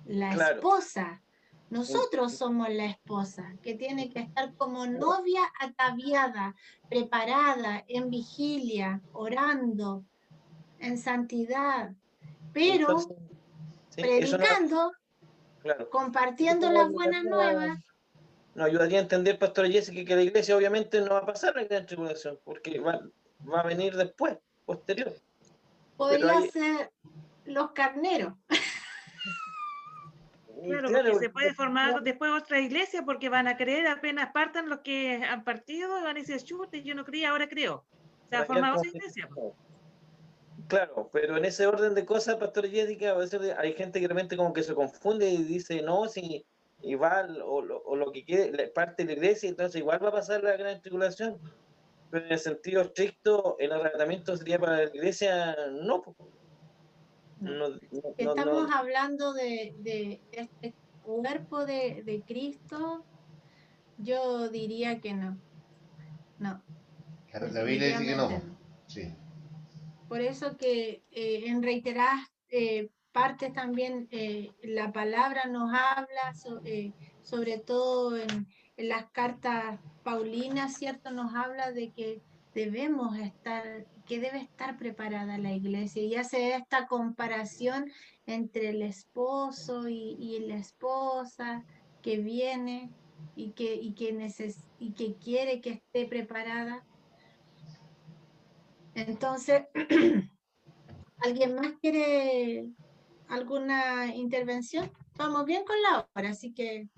la Claro. esposa, nosotros somos la esposa, que tiene que estar como novia ataviada, preparada, en vigilia, orando, en santidad, pero Entonces, sí, eso no, predicando, claro. compartiendo Eso las buenas nuevas. nos ayudaría a entender, Pastora Jessica, que la iglesia obviamente no va a pasar la gran tribulación, porque va a venir después, posterior. Podría hay- ser los carneros. Claro, porque se puede formar después otra iglesia porque van a creer apenas partan los que han partido y van a decir, chute, yo no creía, ahora creo. Se va a formar otra iglesia. Claro, pero en ese orden de cosas, Pastora Jessica, a veces hay gente que realmente como que se confunde y dice, no, si igual, o lo que quiere, parte de la iglesia, entonces igual va a pasar la gran tribulación. Pero en el sentido estricto, el arrebatamiento sería para la iglesia, no. Estamos hablando de este cuerpo de Cristo, yo diría que no. No. La Biblia dice que no. Definitivamente no. Sí. Por eso que en reiteradas partes también la palabra nos habla, sobre todo en las cartas paulinas, ¿cierto? Nos habla de que debemos estar, que debe estar preparada la iglesia y hace esta comparación entre el esposo y la esposa que viene y que quiere que esté preparada. Entonces, ¿alguien más quiere alguna intervención? Vamos bien con la hora, así que...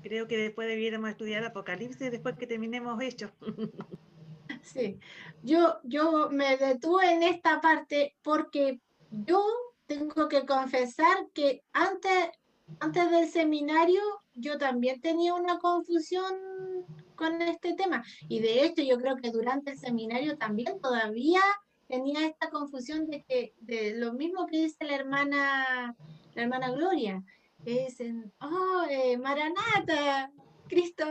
Creo que después debiéramos estudiar Apocalipsis después que terminemos Hechos. Sí, yo me detuve en esta parte porque yo tengo que confesar que antes del seminario yo también tenía una confusión con este tema. Y de hecho yo creo que durante el seminario también todavía tenía esta confusión de lo mismo que dice la hermana Gloria. Que dicen, oh, Maranata, Cristo,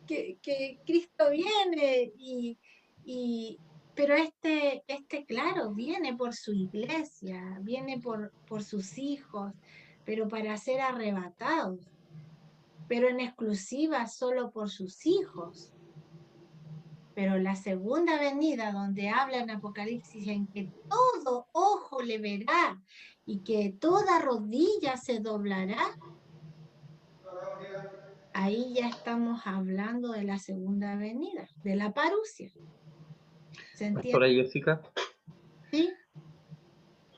que Cristo viene pero claro, viene por su iglesia, viene por sus hijos, pero para ser arrebatados, pero en exclusiva solo por sus hijos. Pero la segunda venida, donde habla en Apocalipsis, en que todo ojo le verá y que toda rodilla se doblará, ahí ya estamos hablando de la segunda venida, de la parusia. ¿Se entiende? Pastora Jessica. ¿Sí?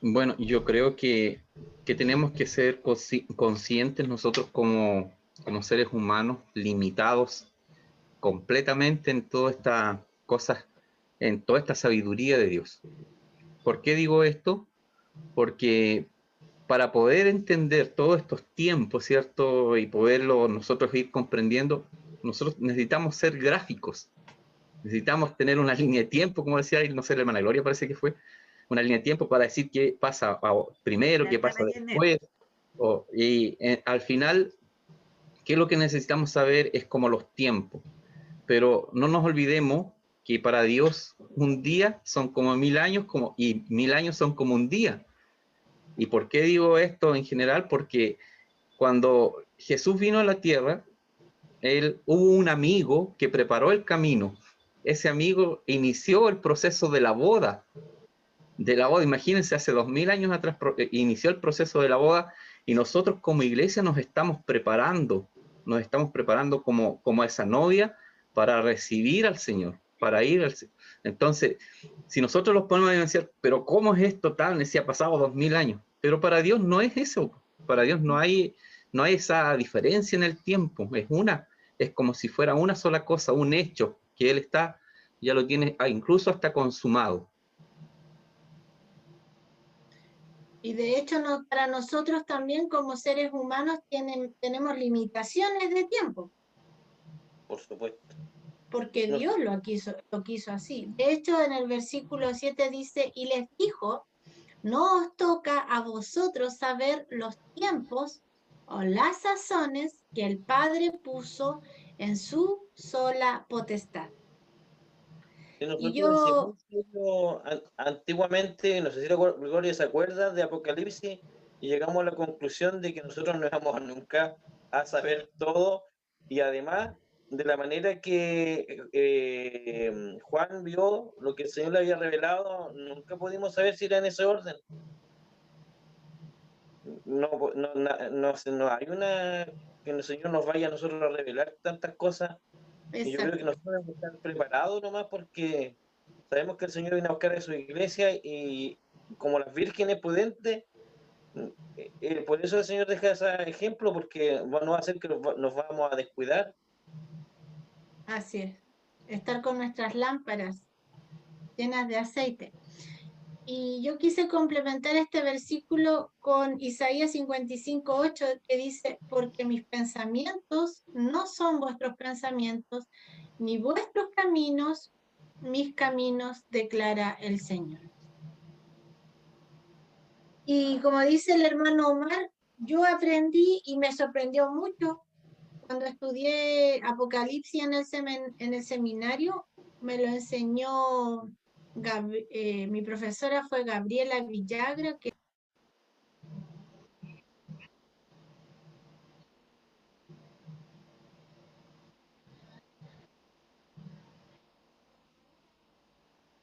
Bueno, yo creo que tenemos que ser conscientes nosotros como seres humanos limitados completamente en todas estas cosas, en toda esta sabiduría de Dios. ¿Por qué digo esto? Porque para poder entender todos estos tiempos, ¿cierto? Y poderlo nosotros ir comprendiendo, nosotros necesitamos ser gráficos. Necesitamos tener una línea de tiempo, como decía, no sé, la hermana Gloria parece que fue, una línea de tiempo para decir qué pasa primero, qué pasa después. Al final, ¿qué es lo que necesitamos saber? Es como los tiempos. Pero no nos olvidemos que para Dios un día son como 1000 años y 1000 años son como un día. ¿Y por qué digo esto en general? Porque cuando Jesús vino a la tierra, hubo un amigo que preparó el camino. Ese amigo inició el proceso de la boda. de la boda. Imagínense, hace 2000 años atrás inició el proceso de la boda y nosotros como iglesia nos estamos preparando como esa novia para recibir al Señor, para ir al Señor. Entonces, si nosotros los ponemos a decir, pero ¿cómo es esto tan? Si ha pasado 2000 años. Pero para Dios no es eso. Para Dios no hay esa diferencia en el tiempo. Es como si fuera una sola cosa, un hecho, que Él ya lo tiene incluso hasta consumado. Y de hecho, para nosotros también como seres humanos tenemos limitaciones de tiempo, Por supuesto. porque No. Dios lo quiso así. De hecho, en el versículo 7 dice, y les dijo, no os toca a vosotros saber los tiempos o las sazones que el Padre puso en su sola potestad. Y nosotros Y yo, antiguamente, no sé si Gregorio se acuerda de Apocalipsis, y llegamos a la conclusión de que nosotros no íbamos nunca a saber todo, y además de la manera que Juan vio lo que el Señor le había revelado, nunca pudimos saber si era en ese orden. No hay que el Señor nos vaya a nosotros a revelar tantas cosas. Y yo creo que nosotros debemos estar preparados nomás, porque sabemos que el Señor viene a buscar a su iglesia, y como las vírgenes prudentes, por eso el Señor deja ese ejemplo, porque no va a hacer que nos vamos a descuidar. así es, estar con nuestras lámparas llenas de aceite. Y yo quise complementar este versículo con Isaías 55:8, que dice, porque mis pensamientos no son vuestros pensamientos, ni vuestros caminos, mis caminos, declara el Señor. Y como dice el hermano Omar, yo aprendí y me sorprendió mucho cuando estudié Apocalipsis en el seminario, me lo enseñó mi profesora fue Gabriela Villagra, que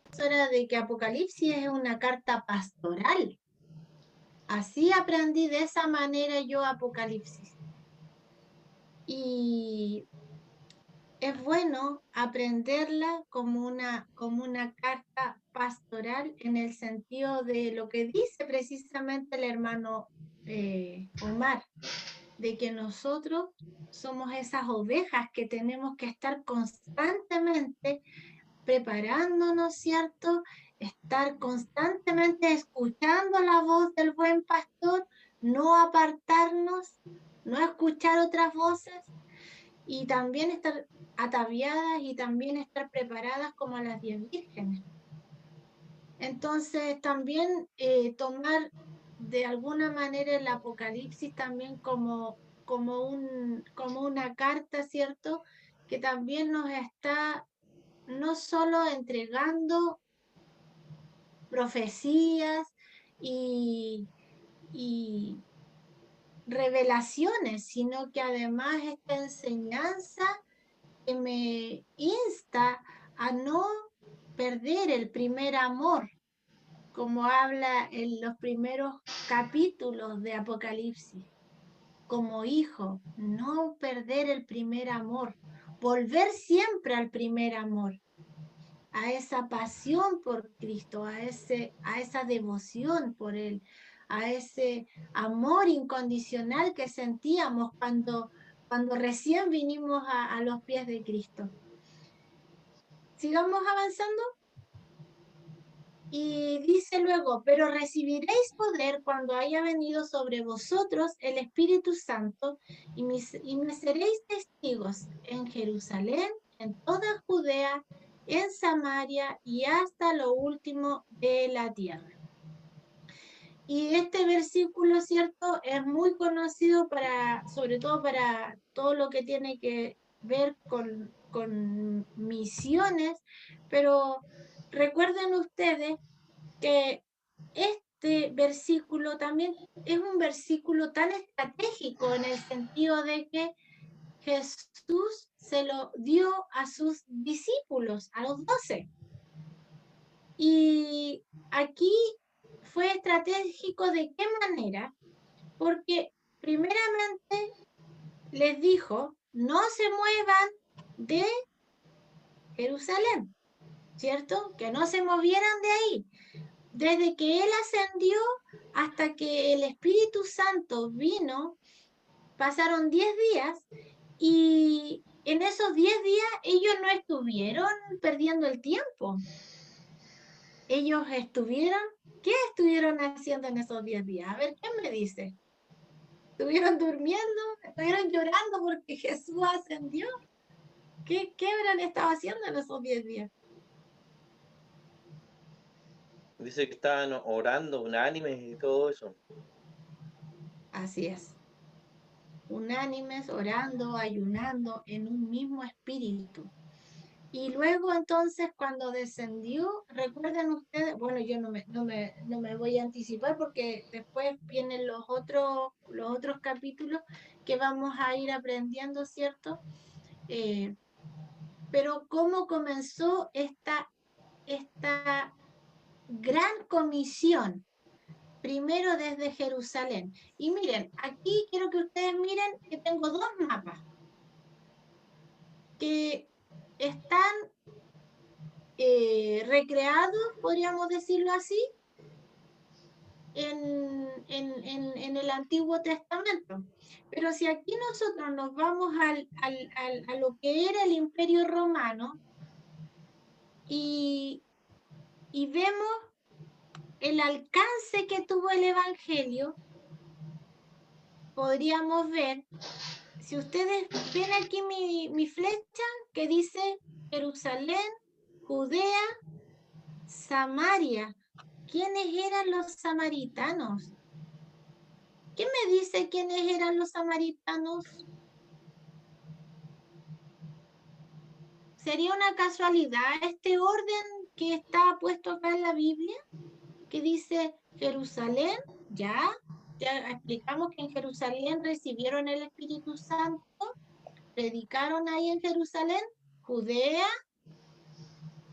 profesora de que Apocalipsis es una carta pastoral. Así aprendí de esa manera yo Apocalipsis. Y es bueno aprenderla como una carta pastoral, en el sentido de lo que dice precisamente el hermano Omar, de que nosotros somos esas ovejas que tenemos que estar constantemente preparándonos, ¿cierto? Estar constantemente escuchando la voz del buen pastor, no apartarnos, no escuchar otras voces, y también estar ataviadas y también estar preparadas como las 10 vírgenes. Entonces también tomar de alguna manera el Apocalipsis también como una carta, ¿cierto? Que también nos está no solo entregando profecías y revelaciones, sino que además esta enseñanza que me insta a no perder el primer amor, como habla en los primeros capítulos de Apocalipsis. Como hijo, no perder el primer amor, volver siempre al primer amor, a esa pasión por Cristo, a esa devoción por Él, a ese amor incondicional que sentíamos cuando recién vinimos a los pies de Cristo. Sigamos avanzando. Y dice luego, pero recibiréis poder cuando haya venido sobre vosotros el Espíritu Santo, y me seréis testigos en Jerusalén, en toda Judea, en Samaria y hasta lo último de la tierra. Y este versículo, ¿cierto?, es muy conocido sobre todo para todo lo que tiene que ver con misiones, pero recuerden ustedes que este versículo también es un versículo tan estratégico, en el sentido de que Jesús se lo dio a sus discípulos, a los 12. Y aquí fue estratégico de qué manera, porque primeramente les dijo, no se muevan de Jerusalén, ¿cierto? Que no se movieran de ahí. Desde que Él ascendió hasta que el Espíritu Santo vino, pasaron 10 días y en esos 10 días ellos no estuvieron perdiendo el tiempo. Ellos estuvieron, ¿qué estuvieron haciendo en esos 10 días? A ver, ¿quién me dice? ¿Estuvieron durmiendo? ¿Estuvieron llorando porque Jesús ascendió? ¿Qué habrán estado haciendo en esos 10 días? Dice que estaban orando, unánimes y todo eso. Así es. Unánimes, orando, ayunando en un mismo espíritu. Y luego entonces cuando descendió, recuerden ustedes, bueno, yo no me voy a anticipar porque después vienen los otros capítulos que vamos a ir aprendiendo, ¿cierto? Pero cómo comenzó esta gran comisión, primero desde Jerusalén. Y miren, aquí quiero que ustedes miren que tengo dos mapas que están recreados, podríamos decirlo así, en el Antiguo Testamento. Pero si aquí nosotros nos vamos a lo que era el Imperio Romano y vemos el alcance que tuvo el Evangelio, podríamos ver, si ustedes ven aquí mi flecha que dice Jerusalén, Judea, Samaria. ¿Quiénes eran los samaritanos? ¿Quién me dice quiénes eran los samaritanos? ¿Sería una casualidad este orden que está puesto acá en la Biblia? Que dice Jerusalén, ya explicamos que en Jerusalén recibieron el Espíritu Santo, predicaron ahí en Jerusalén, Judea,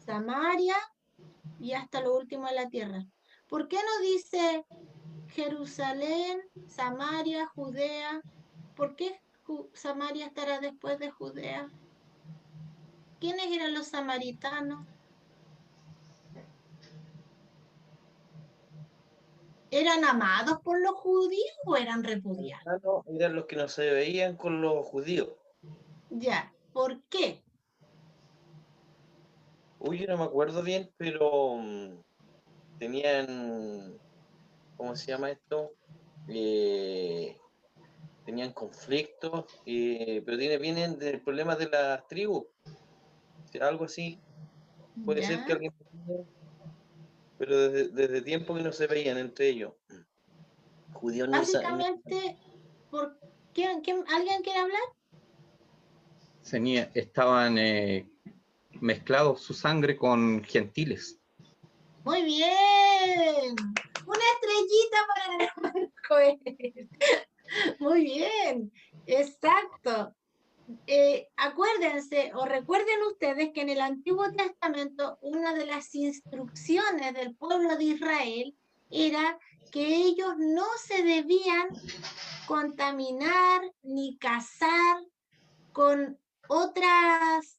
Samaria y hasta lo último de la tierra. ¿Por qué no dice Jerusalén, Samaria, Judea? ¿Por qué Samaria estará después de Judea? ¿Quiénes eran los samaritanos? ¿Eran amados por los judíos o eran repudiados? Eran los que no se veían con los judíos. Ya, ¿por qué? Uy, yo no me acuerdo bien, pero tenían, ¿cómo se llama esto? Tenían conflictos, pero vienen del problema de las tribus, algo así. Puede ¿Ya? ser que alguien, pero desde tiempo que no se veían entre ellos. Judíos ni Básicamente, ¿alguien quiere hablar? Estaban mezclados su sangre con gentiles. Muy bien. Una estrellita para el hermano Joel. Muy bien, exacto. Acuérdense o recuerden ustedes que en el Antiguo Testamento una de las instrucciones del pueblo de Israel era que ellos no se debían contaminar ni casar con otras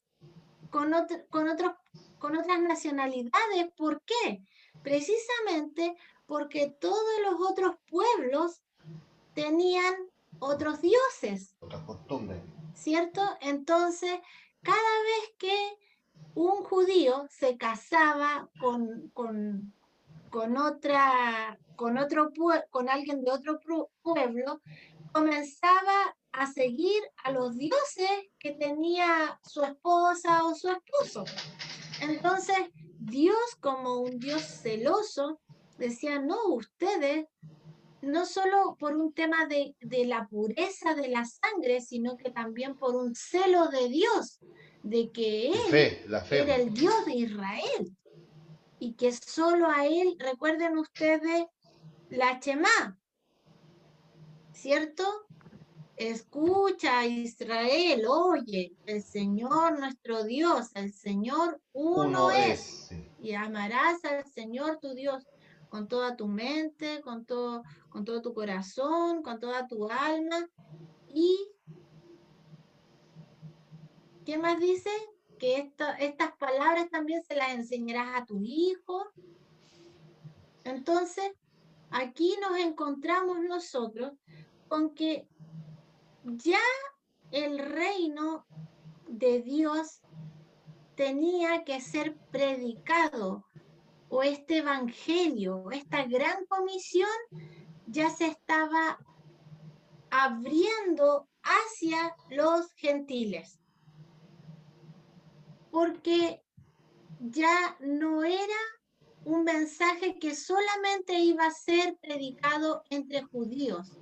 nacionalidades. ¿Por qué? Precisamente porque todos los otros pueblos tenían otros dioses, Otras costumbres. ¿cierto? Entonces, cada vez que un judío se casaba con alguien de otro pueblo, comenzaba a seguir a los dioses que tenía su esposa o su esposo. Entonces, Dios, como un Dios celoso, decía, no, ustedes, no solo por un tema de la pureza de la sangre, sino que también por un celo de Dios, de que La fe. era el Dios de Israel y que solo a Él, recuerden ustedes la Shemá, ¿cierto? Escucha, Israel, oye, el Señor nuestro Dios, el Señor uno es. Sí. y amarás al Señor tu Dios con toda tu mente, con todo tu corazón, con toda tu alma. Y, ¿qué más dice? Que estas palabras también se las enseñarás a tu hijo. Entonces, aquí nos encontramos nosotros con que ya el reino de Dios tenía que ser predicado, o este evangelio, esta gran comisión ya se estaba abriendo hacia los gentiles, porque ya no era un mensaje que solamente iba a ser predicado entre judíos,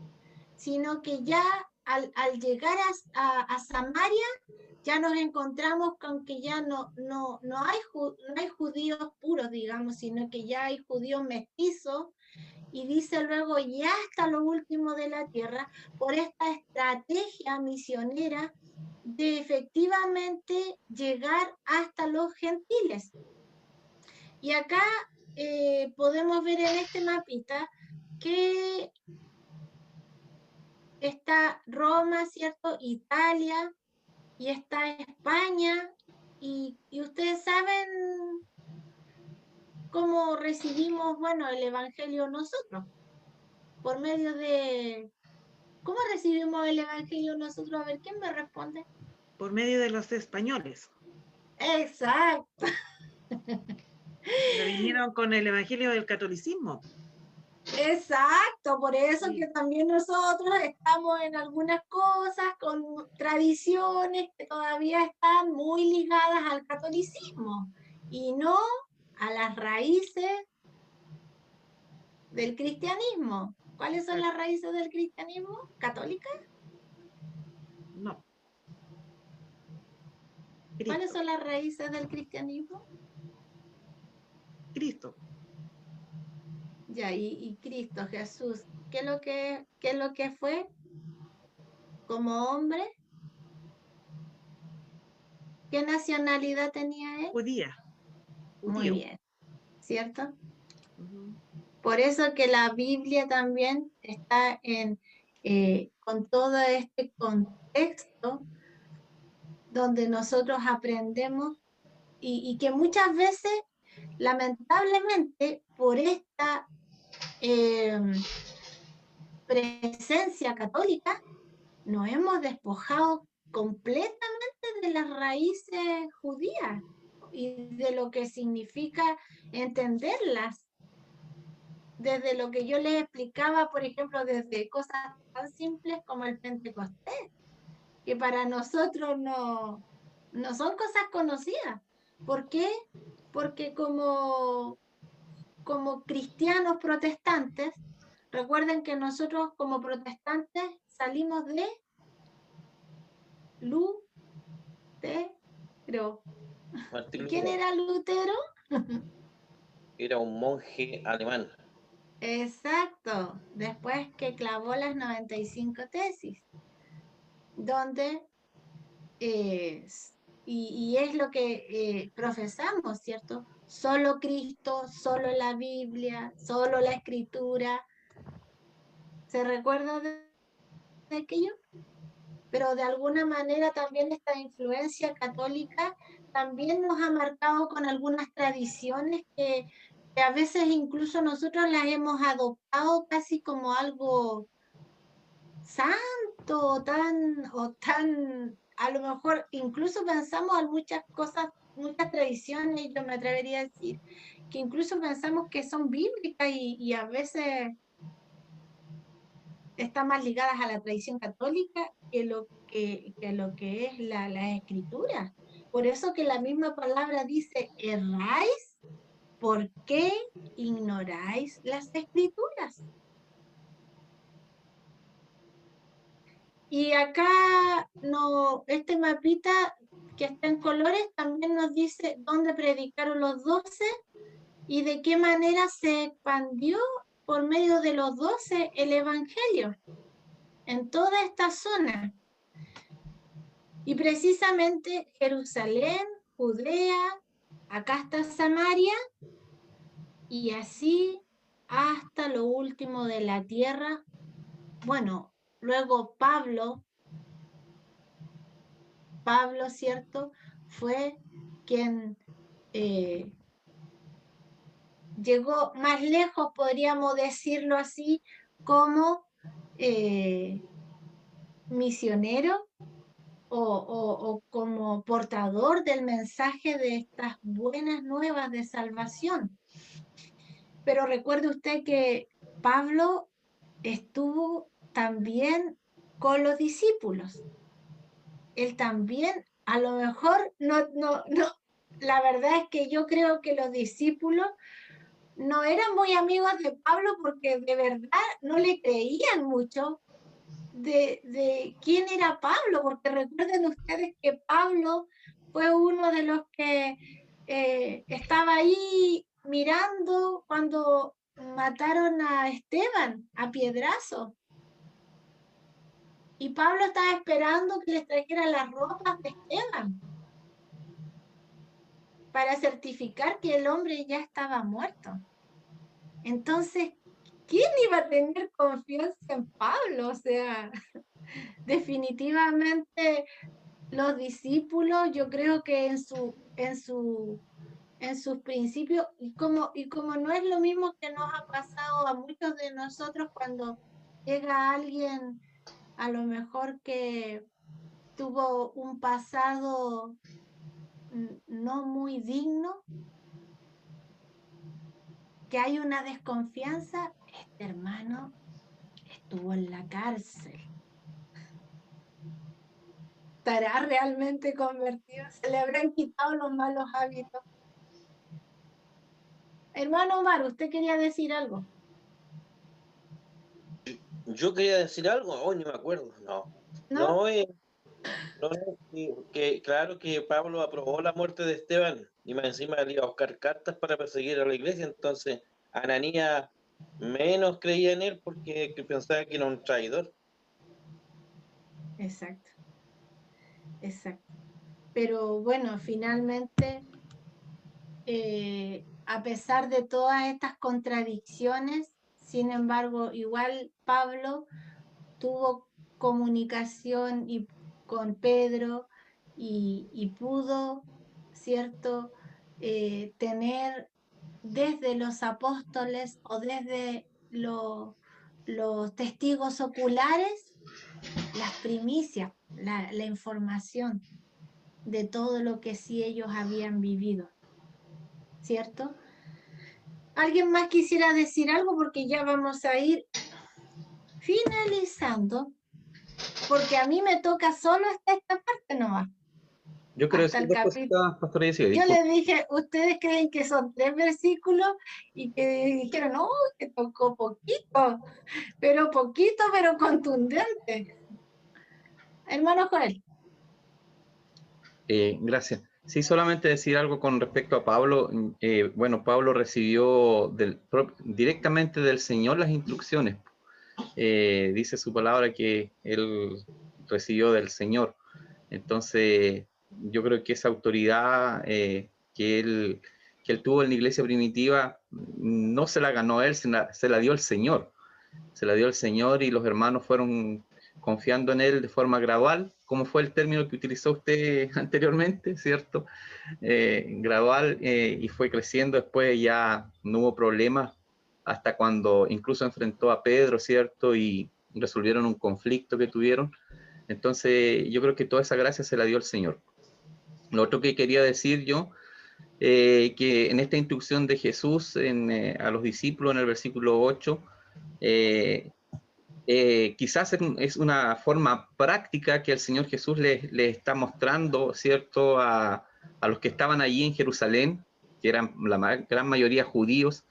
sino que ya al llegar a Samaria, ya nos encontramos con que ya no hay judíos puros, digamos, sino que ya hay judíos mestizos, y dice luego, ya hasta lo último de la tierra, por esta estrategia misionera de efectivamente llegar hasta los gentiles. Y acá podemos ver en este mapita que está Roma, ¿cierto? Italia, y está España, y ustedes saben cómo recibimos, bueno, el Evangelio nosotros, por medio de... ¿Cómo recibimos el Evangelio nosotros? A ver, ¿quién me responde? Por medio de los españoles. Exacto. Que vinieron con el evangelio del catolicismo. Exacto, por eso Sí. que también nosotros estamos en algunas cosas con tradiciones que todavía están muy ligadas al catolicismo y no a las raíces del cristianismo. ¿Cuáles son las raíces del cristianismo? ¿Católicas? No. ¿Cuáles Cristo. son las raíces del cristianismo? Cristo. Ya, y Cristo, Jesús, ¿qué es lo que fue como hombre? ¿Qué nacionalidad tenía él? Judía. Muy Judío. bien, ¿cierto? Ujú. Por eso que la Biblia también está con todo este contexto donde nosotros aprendemos y que muchas veces, lamentablemente, por esta presencia católica, nos hemos despojado completamente de las raíces judías y de lo que significa entenderlas. Desde lo que yo les explicaba, por ejemplo, desde cosas tan simples como el Pentecostés, que para nosotros no son cosas conocidas. ¿Por qué? Porque como cristianos protestantes, recuerden que nosotros como protestantes salimos de Lutero. Martín ¿Quién Lutero era Lutero? era un monje alemán. Exacto, después que clavó las 95 tesis, donde y es lo que profesamos, ¿cierto? Solo Cristo, solo la Biblia, solo la Escritura. ¿Se recuerda de aquello? Pero de alguna manera también esta influencia católica también nos ha marcado con algunas tradiciones que a veces incluso nosotros las hemos adoptado casi como algo santo o tan, a lo mejor incluso pensamos en muchas cosas, muchas tradiciones, yo me atrevería a decir, que incluso pensamos que son bíblicas y a veces están más ligadas a la tradición católica que lo que es la escritura. Por eso que la misma palabra dice, erráis, ¿por qué ignoráis las escrituras? Y acá este mapita que está en colores también nos dice dónde predicaron los 12 y de qué manera se expandió por medio de los 12 el evangelio en toda esta zona. Y precisamente Jerusalén, Judea, acá está Samaria, y así hasta lo último de la tierra. Bueno, luego Pablo, ¿cierto? Fue quien llegó más lejos, podríamos decirlo así, como misionero o como portador del mensaje de estas buenas nuevas de salvación. Pero recuerde usted que Pablo estuvo también con los discípulos. Él también, a lo mejor, no, la verdad es que yo creo que los discípulos no eran muy amigos de Pablo porque de verdad no le creían mucho de quién era Pablo, porque recuerden ustedes que Pablo fue uno de los que estaba ahí mirando cuando mataron a Esteban a piedrazo. Y Pablo estaba esperando que les trajeran las ropas de Esteban para certificar que el hombre ya estaba muerto. Entonces, ¿quién iba a tener confianza en Pablo? O sea, definitivamente los discípulos, yo creo que en sus principios, y como no es lo mismo que nos ha pasado a muchos de nosotros cuando llega alguien a lo mejor que tuvo un pasado no muy digno, que hay una desconfianza. Este hermano estuvo en la cárcel. ¿Estará realmente convertido? ¿Se le habrán quitado los malos hábitos? Hermano Omar, ¿usted quería decir algo? Yo quería decir algo, hoy no me acuerdo, no. ¿No? No, que claro que Pablo aprobó la muerte de Esteban y más encima le iba a buscar cartas para perseguir a la iglesia, entonces Ananías menos creía en él porque pensaba que era un traidor. Exacto. Exacto. Pero bueno, finalmente, a pesar de todas estas contradicciones, sin embargo, igual Pablo tuvo comunicación con Pedro y pudo, ¿cierto?, tener desde los apóstoles o desde los testigos oculares las primicias, la información de todo lo que sí ellos habían vivido, ¿cierto? ¿Alguien más quisiera decir algo? Porque ya vamos a ir finalizando, porque a mí me toca solo hasta esta parte nomás. Yo quiero Hasta decir el dos cositas, Pastora Jessica, Yo disculpe. les dije, ustedes creen que son 3 versículos y que dijeron, no, que tocó poquito, pero contundente. Hermano Joel. Gracias. Sí, solamente decir algo con respecto a Pablo. Bueno, Pablo recibió directamente del Señor las instrucciones. Dice su palabra que él recibió del Señor. Entonces, yo creo que esa autoridad que él tuvo en la iglesia primitiva no se la ganó él, se la dio el Señor. Se la dio el Señor y los hermanos fueron confiando en él de forma gradual, como fue el término que utilizó usted anteriormente, ¿cierto? Gradual, y fue creciendo. Después ya no hubo problemas hasta cuando incluso enfrentó a Pedro, ¿cierto? Y resolvieron un conflicto que tuvieron. Entonces yo creo que toda esa gracia se la dio el Señor. Lo otro que quería decir yo, que en esta instrucción de Jesús a los discípulos en el versículo 8, quizás es una forma práctica que el Señor Jesús le está mostrando, ¿cierto?, a los que estaban allí en Jerusalén, que eran la gran mayoría judíos,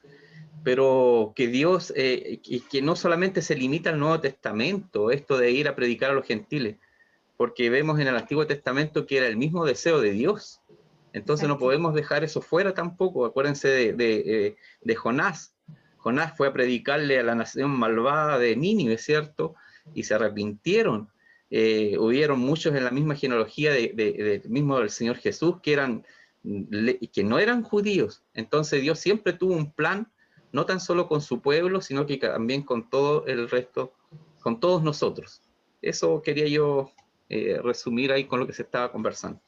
pero que Dios, que no solamente se limita al Nuevo Testamento, esto de ir a predicar a los gentiles, porque vemos en el Antiguo Testamento que era el mismo deseo de Dios. Entonces no podemos dejar eso fuera tampoco. Acuérdense de Jonás. Jonás fue a predicarle a la nación malvada de Nínive, ¿cierto? Y se arrepintieron. Hubieron muchos en la misma genealogía mismo del Señor Jesús que eran que no eran judíos. Entonces Dios siempre tuvo un plan, no tan solo con su pueblo, sino que también con todo el resto, con todos nosotros. Eso quería yo resumir ahí con lo que se estaba conversando.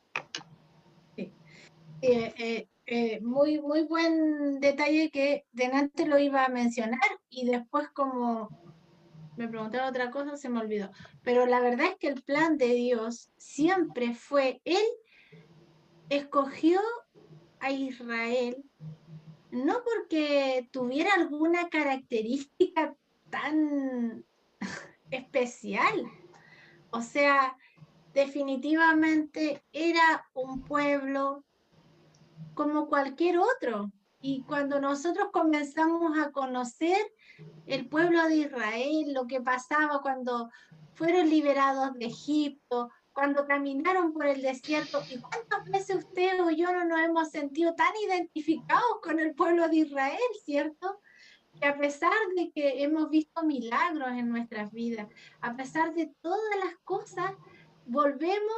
Muy, muy buen detalle que delante lo iba a mencionar y después como me preguntaron otra cosa se me olvidó. Pero la verdad es que el plan de Dios siempre fue, Él escogió a Israel no porque tuviera alguna característica tan especial. O sea, definitivamente era un pueblo como cualquier otro. Y cuando nosotros comenzamos a conocer el pueblo de Israel, lo que pasaba cuando fueron liberados de Egipto, cuando caminaron por el desierto, y cuántas veces usted o yo no nos hemos sentido tan identificados con el pueblo de Israel, ¿cierto? Que a pesar de que hemos visto milagros en nuestras vidas, a pesar de todas las cosas, volvemos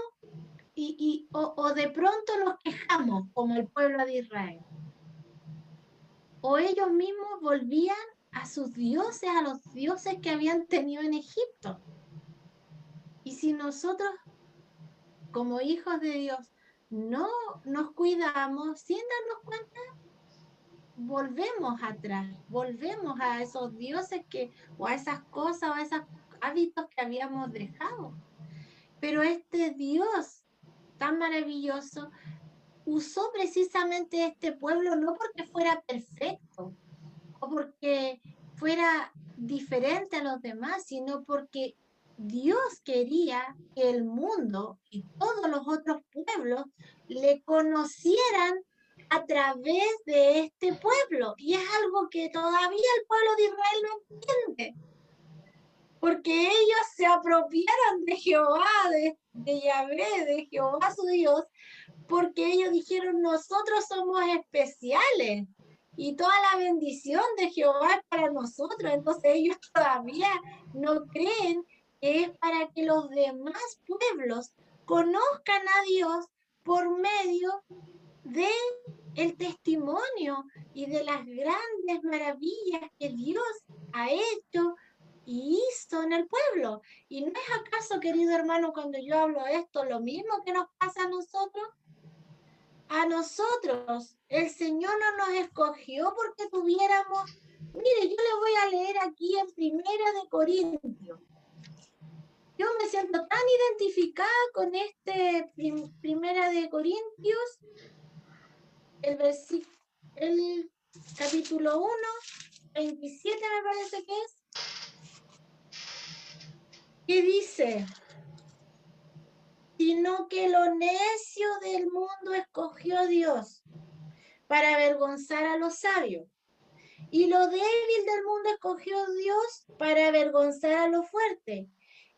o de pronto nos quejamos como el pueblo de Israel. O ellos mismos volvían a sus dioses, a los dioses que habían tenido en Egipto. Y si nosotros, como hijos de Dios, no nos cuidamos sin darnos cuenta, volvemos atrás, volvemos a esos dioses o a esas cosas, o a esos hábitos que habíamos dejado. Pero este Dios tan maravilloso usó precisamente este pueblo no porque fuera perfecto o porque fuera diferente a los demás, sino porque Dios quería que el mundo y todos los otros pueblos le conocieran a través de este pueblo. Y es algo que todavía el pueblo de Israel no entiende. Porque ellos se apropiaron de Jehová, de Yahvé, de Jehová su Dios, porque ellos dijeron, nosotros somos especiales y toda la bendición de Jehová es para nosotros. Entonces ellos todavía no creen que es para que los demás pueblos conozcan a Dios por medio de el testimonio y de las grandes maravillas que Dios ha hecho y hizo en el pueblo. ¿Y no es acaso, querido hermano, cuando yo hablo de esto, lo mismo que nos pasa a nosotros? A nosotros, el Señor no nos escogió porque tuviéramos... Mire, yo le voy a leer aquí en Primera de Corintios. Yo me siento tan identificada con este Primera de Corintios, el capítulo 1, 27 me parece que es, que dice, sino que lo necio del mundo escogió Dios para avergonzar a los sabios, y lo débil del mundo escogió Dios para avergonzar a lo fuerte,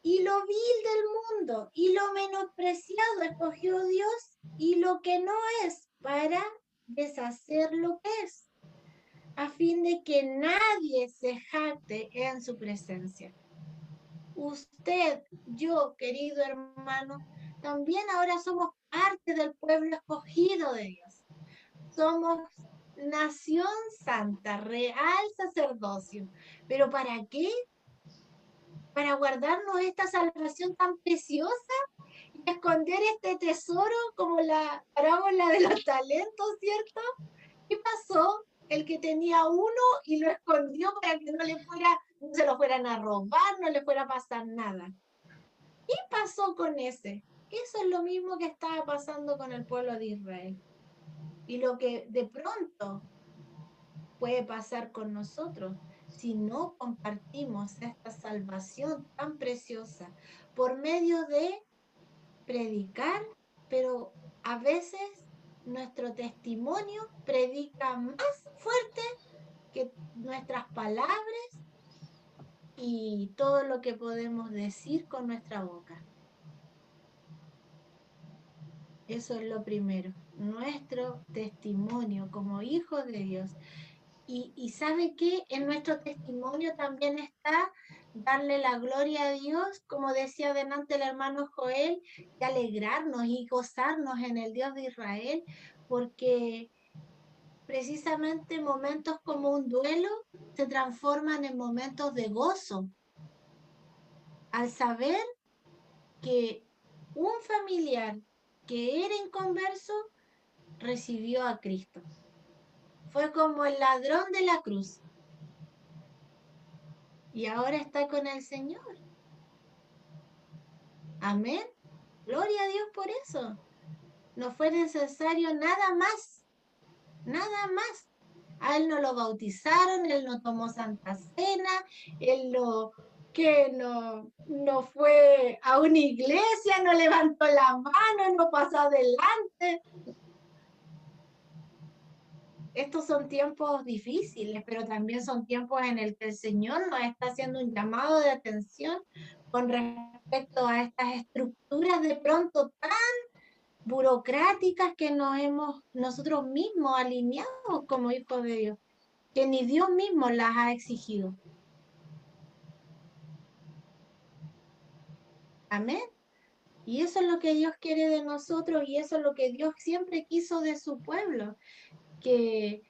y lo vil del mundo y lo menospreciado escogió Dios, y lo que no es para deshacer lo que es, a fin de que nadie se jacte en su presencia. Usted, yo, querido hermano, también ahora somos parte del pueblo escogido de Dios. Somos nación santa, real sacerdocio. ¿Pero para qué? Para guardarnos esta salvación tan preciosa y esconder este tesoro como la parábola de los talentos, ¿cierto? ¿Qué pasó? El que tenía uno y lo escondió para que no se lo fueran a robar, no le fuera a pasar nada. ¿Qué pasó con ese? Eso es lo mismo que estaba pasando con el pueblo de Israel. Y lo que de pronto puede pasar con nosotros si no compartimos esta salvación tan preciosa por medio de predicar, pero a veces nuestro testimonio predica más fuerte que nuestras palabras y todo lo que podemos decir con nuestra boca. Eso es lo primero, nuestro testimonio como hijos de Dios. Y ¿sabe qué? En nuestro testimonio también está darle la gloria a Dios, como decía delante el hermano Joel, y alegrarnos y gozarnos en el Dios de Israel, porque precisamente momentos como un duelo se transforman en momentos de gozo al saber que un familiar que era inconverso recibió a Cristo. Fue como el ladrón de la cruz. Y ahora está con el Señor. Amén. Gloria a Dios por eso. No fue necesario nada más. Nada más. A él no lo bautizaron, él no tomó Santa Cena, él no fue a una iglesia, no levantó la mano, no pasó adelante. Estos son tiempos difíciles, pero también son tiempos en el que el Señor nos está haciendo un llamado de atención con respecto a estas estructuras de pronto tan burocráticas que nos hemos nosotros mismos alineado como hijos de Dios, que ni Dios mismo las ha exigido. Amén. Y eso es lo que Dios quiere de nosotros y eso es lo que Dios siempre quiso de su pueblo, que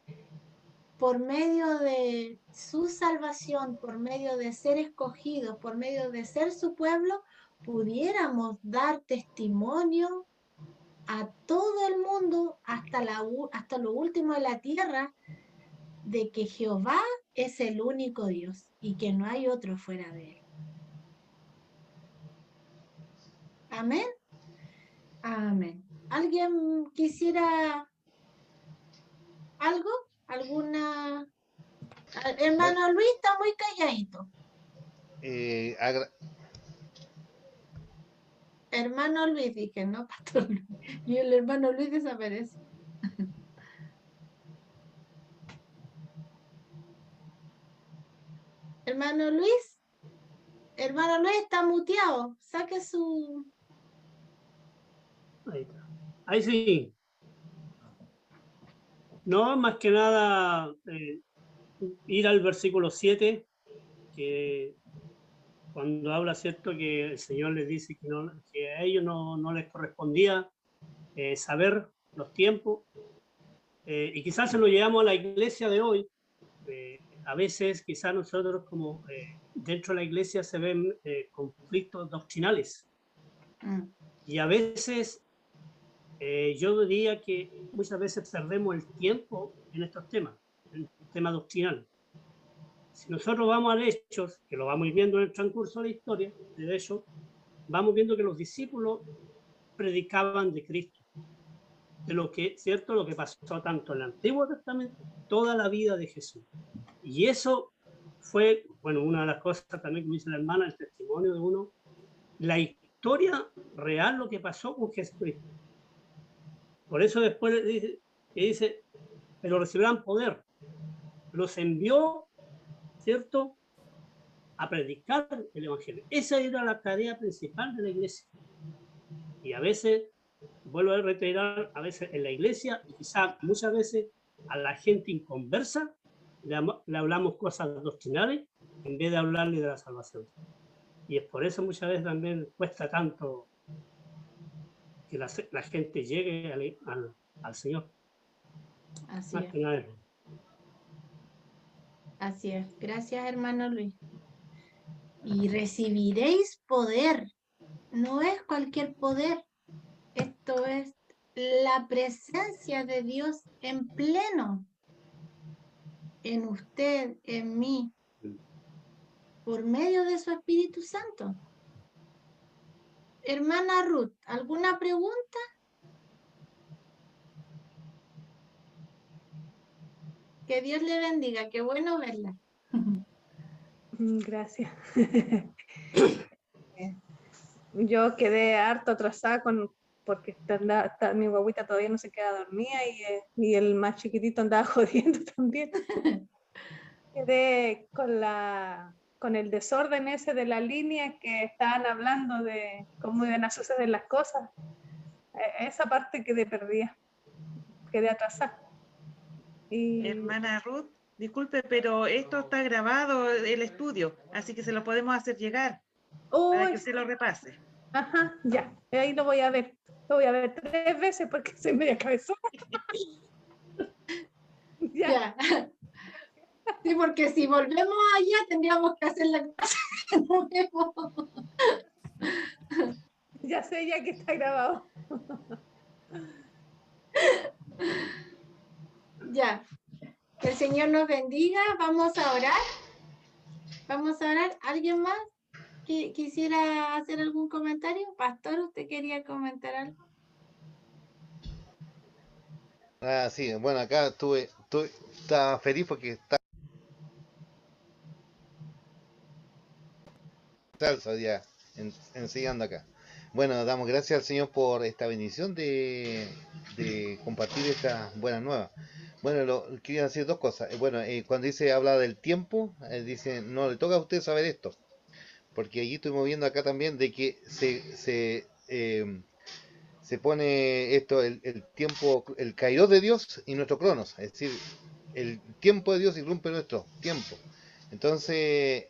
por medio de su salvación, por medio de ser escogidos, por medio de ser su pueblo, pudiéramos dar testimonio a todo el mundo, hasta lo último de la tierra, de que Jehová es el único Dios y que no hay otro fuera de él. Amén. Amén. ¿Alguien quisiera algo? ¿Alguna? Hermano Luis está muy calladito. Hermano Luis, dije, no, Pastor Luis. Y el hermano Luis desaparece. Hermano Luis está muteado. Saque su... Ahí está. Ahí sí. No, más que nada ir al versículo 7, que cuando habla, ¿cierto?, que el Señor les dice que a ellos no les correspondía saber los tiempos, y quizás se lo llevamos a la iglesia de hoy. A veces quizás nosotros como dentro de la iglesia se ven conflictos doctrinales, y a veces yo diría que muchas veces perdemos el tiempo en estos temas, en el tema doctrinal. Si nosotros vamos a Hechos, que lo vamos viendo en el transcurso de la historia, de hecho, vamos viendo que los discípulos predicaban de Cristo, de lo que, ¿cierto?, lo que pasó tanto en el Antiguo Testamento, toda la vida de Jesús. Y eso fue, bueno, una de las cosas también que dice la hermana, el testimonio de uno, la historia real, lo que pasó con Jesucristo. Por eso después dice, pero recibirán poder. Los envió, ¿cierto?, a predicar el Evangelio. Esa era la tarea principal de la iglesia. Y a veces, vuelvo a reiterar, a veces en la iglesia, y quizás muchas veces a la gente inconversa, le hablamos cosas doctrinales en vez de hablarle de la salvación. Y es por eso muchas veces también cuesta tanto que la gente llegue al Señor. Así Más es. que nada. Así es. Gracias, hermano Luis. Y recibiréis poder. No es cualquier poder. Esto es la presencia de Dios en pleno. En usted, en mí. Por medio de su Espíritu Santo. Hermana Ruth, ¿alguna pregunta? Que Dios le bendiga. Qué bueno verla. Gracias. Yo quedé harto atrasada porque mi guaguita todavía no se queda dormida y el más chiquitito andaba jodiendo también. Quedé con el desorden ese de la línea que estaban hablando de cómo iban a suceder las cosas. Esa parte quedé perdida. Quedé atrasada. Hermana Ruth, disculpe, pero esto está grabado, el estudio, así que se lo podemos hacer llegar para que se lo repase. Ajá, ya, ahí lo voy a ver. Lo voy a ver 3 veces porque soy media cabezona. Ya. Ya. Sí, porque si volvemos allá tendríamos que hacer la clase de nuevo. Ya sé ya que está grabado. Ya. Que el Señor nos bendiga. Vamos a orar. Vamos a orar. ¿Alguien más que quisiera hacer algún comentario? Pastor, ¿usted quería comentar algo? Ah, sí, bueno, acá estaba feliz porque está salsa ya enseñando acá. Bueno, damos gracias al Señor por esta bendición de compartir esta buena nueva. Bueno, quería decir dos cosas. Bueno, cuando habla del tiempo, dice, no le toca a usted saber esto, porque allí estuvimos viendo acá también de que se pone esto, el tiempo, el kairos de Dios y nuestro cronos, es decir, el tiempo de Dios irrumpe nuestro tiempo. Entonces,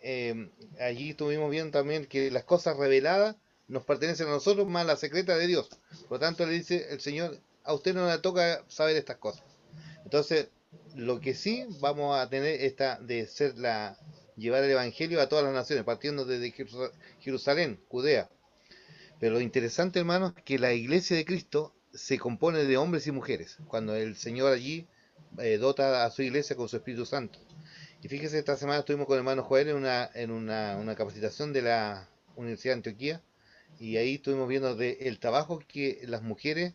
allí estuvimos viendo también que las cosas reveladas nos pertenecen a nosotros, más las secretas de Dios. Por lo tanto, le dice el Señor, a usted no le toca saber estas cosas. Entonces, lo que sí vamos a tener de llevar el Evangelio a todas las naciones, partiendo desde Jerusalén, Judea. Pero lo interesante, hermanos, es que la iglesia de Cristo se compone de hombres y mujeres, cuando el Señor allí dota a su iglesia con su Espíritu Santo. Y fíjese, esta semana estuvimos con el hermano Joel en una capacitación de la Universidad de Antioquía, y ahí estuvimos viendo el trabajo que las mujeres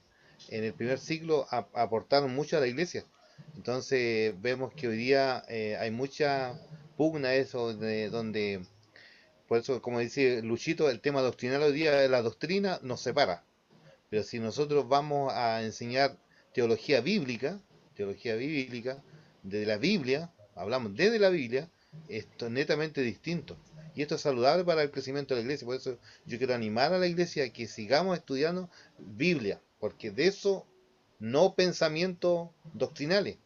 en el primer siglo aportaron mucho a la iglesia. Entonces vemos que hoy día hay mucha pugna eso, donde, por eso, como dice Luchito, el tema doctrinal hoy día, la doctrina nos separa. Pero si nosotros vamos a enseñar teología bíblica, desde la Biblia, hablamos desde la Biblia, esto es netamente distinto. Y esto es saludable para el crecimiento de la iglesia. Por eso yo quiero animar a la iglesia a que sigamos estudiando Biblia, porque de eso no pensamientos doctrinales,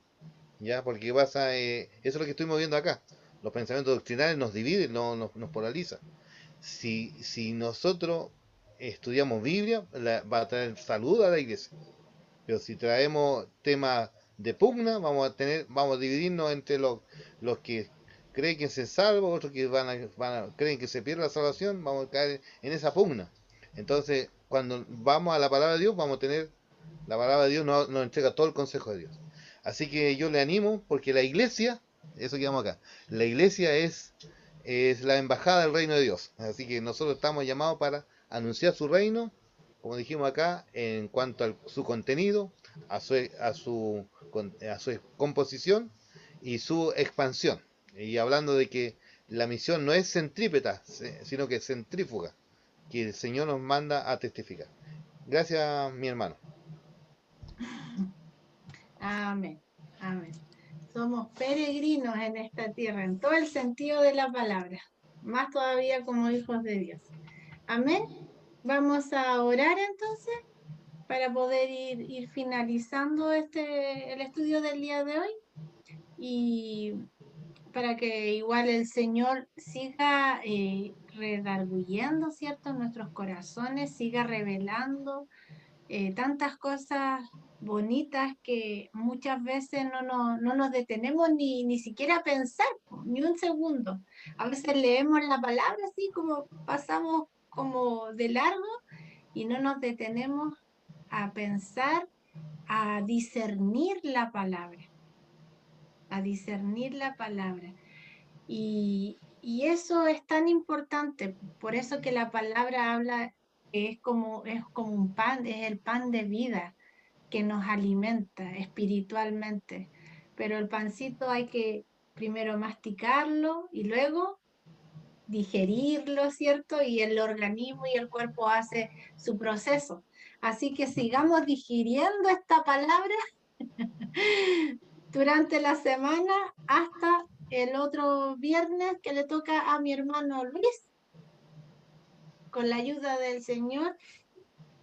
¿ya? Porque eso es lo que estoy viendo acá. Los pensamientos doctrinales nos dividen, nos polarizan. Si nosotros estudiamos Biblia, va a traer salud a la iglesia. Pero si traemos temas de pugna, vamos a dividirnos entre los que creen que se salvan, otros que creen que se pierde la salvación, vamos a caer en esa pugna. Entonces, cuando vamos a la palabra de Dios, la palabra de Dios nos entrega todo el consejo de Dios. Así que yo le animo, porque la iglesia, eso que vamos acá, la iglesia es la embajada del reino de Dios. Así que nosotros estamos llamados para anunciar su reino, como dijimos acá, en cuanto a su contenido, a su composición y su expansión. Y hablando de que la misión no es centrípeta, sino que es centrífuga, que el Señor nos manda a testificar. Gracias, mi hermano. Amén. Amén. Somos peregrinos en esta tierra, en todo el sentido de la palabra, más todavía como hijos de Dios. Amén. Vamos a orar entonces para poder ir finalizando el estudio del día de hoy y para que igual el Señor siga redarguyendo, ¿cierto?, nuestros corazones, siga revelando tantas cosas bonitas que muchas veces no nos detenemos ni siquiera a pensar, ni un segundo. A veces leemos la palabra así como pasamos como de largo y no nos detenemos a pensar, a discernir la palabra, a discernir la palabra. Y eso es tan importante, por eso que la palabra habla que es como un pan, es el pan de vida que nos alimenta espiritualmente. Pero el pancito hay que primero masticarlo y luego digerirlo, ¿cierto? Y el organismo y el cuerpo hace su proceso. Así que sigamos digiriendo esta palabra durante la semana hasta el otro viernes que le toca a mi hermano Luis, con la ayuda del Señor,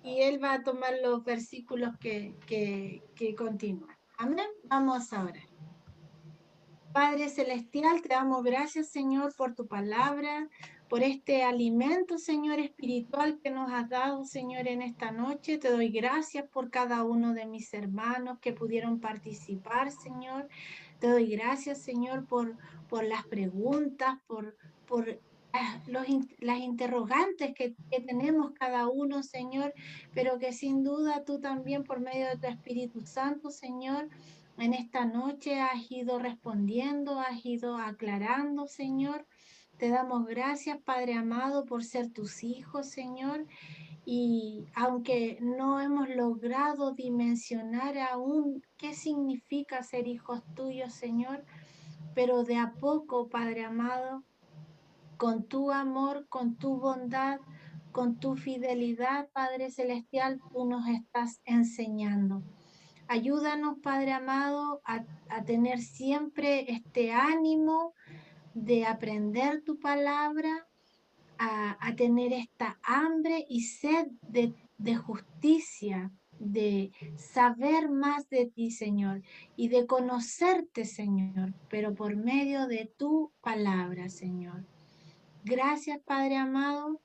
y él va a tomar los versículos que continúan. Amén. Vamos a orar. Padre Celestial, te damos gracias, Señor, por tu palabra. por este alimento, Señor, espiritual que nos has dado, Señor, en esta noche. Te doy gracias por cada uno de mis hermanos que pudieron participar, Señor. Te doy gracias, Señor, por las preguntas, por las interrogantes que tenemos cada uno, Señor, pero que sin duda tú también por medio de tu Espíritu Santo, Señor, en esta noche has ido respondiendo, has ido aclarando, Señor. Te damos gracias, Padre amado, por ser tus hijos, Señor. Y aunque no hemos logrado dimensionar aún qué significa ser hijos tuyos, Señor, pero de a poco, Padre amado, con tu amor, con tu bondad, con tu fidelidad, Padre Celestial, tú nos estás enseñando. Ayúdanos, Padre amado, a tener siempre este ánimo de aprender tu palabra, a tener esta hambre y sed de justicia, de saber más de ti, Señor, y de conocerte, Señor, pero por medio de tu palabra, Señor. Gracias, Padre amado.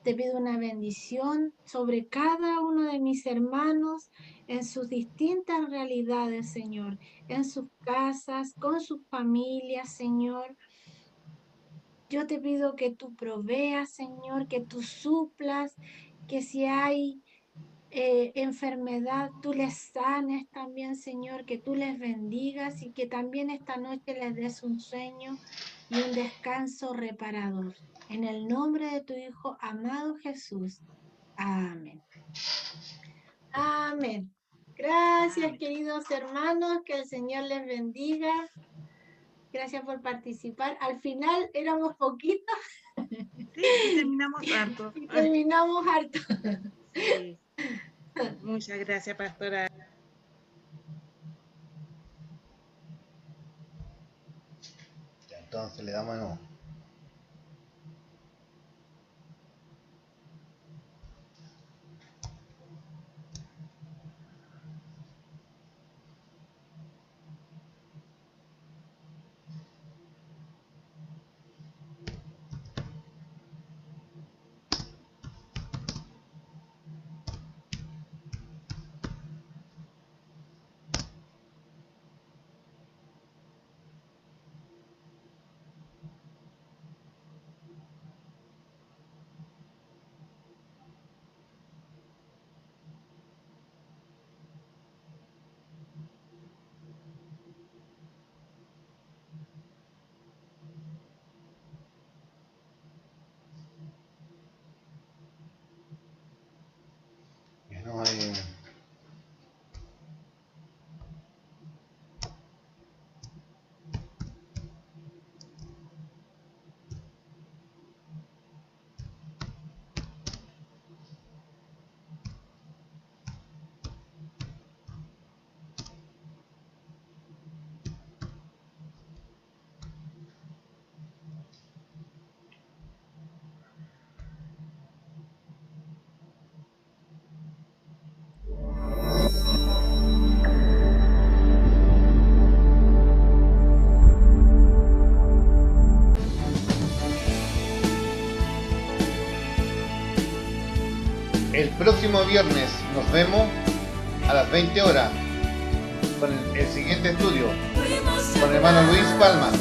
Te pido una bendición sobre cada uno de mis hermanos en sus distintas realidades, Señor, en sus casas, con sus familias, Señor. Yo te pido que tú proveas, Señor, que tú suplas, que si hay enfermedad, tú les sanes también, Señor, que tú les bendigas y que también esta noche les des un sueño y un descanso reparador. En el nombre de tu Hijo, amado Jesús. Amén. Amén. Gracias, Amén. queridos hermanos, que el Señor les bendiga. Gracias por participar. Al final éramos poquitos Sí, y terminamos harto. y terminamos harto. Sí. Muchas gracias, pastora. Ya, entonces le damos de nuevo. Ya no hay... El próximo viernes nos vemos a las 20 horas con el siguiente estudio con el hermano Luis Palma.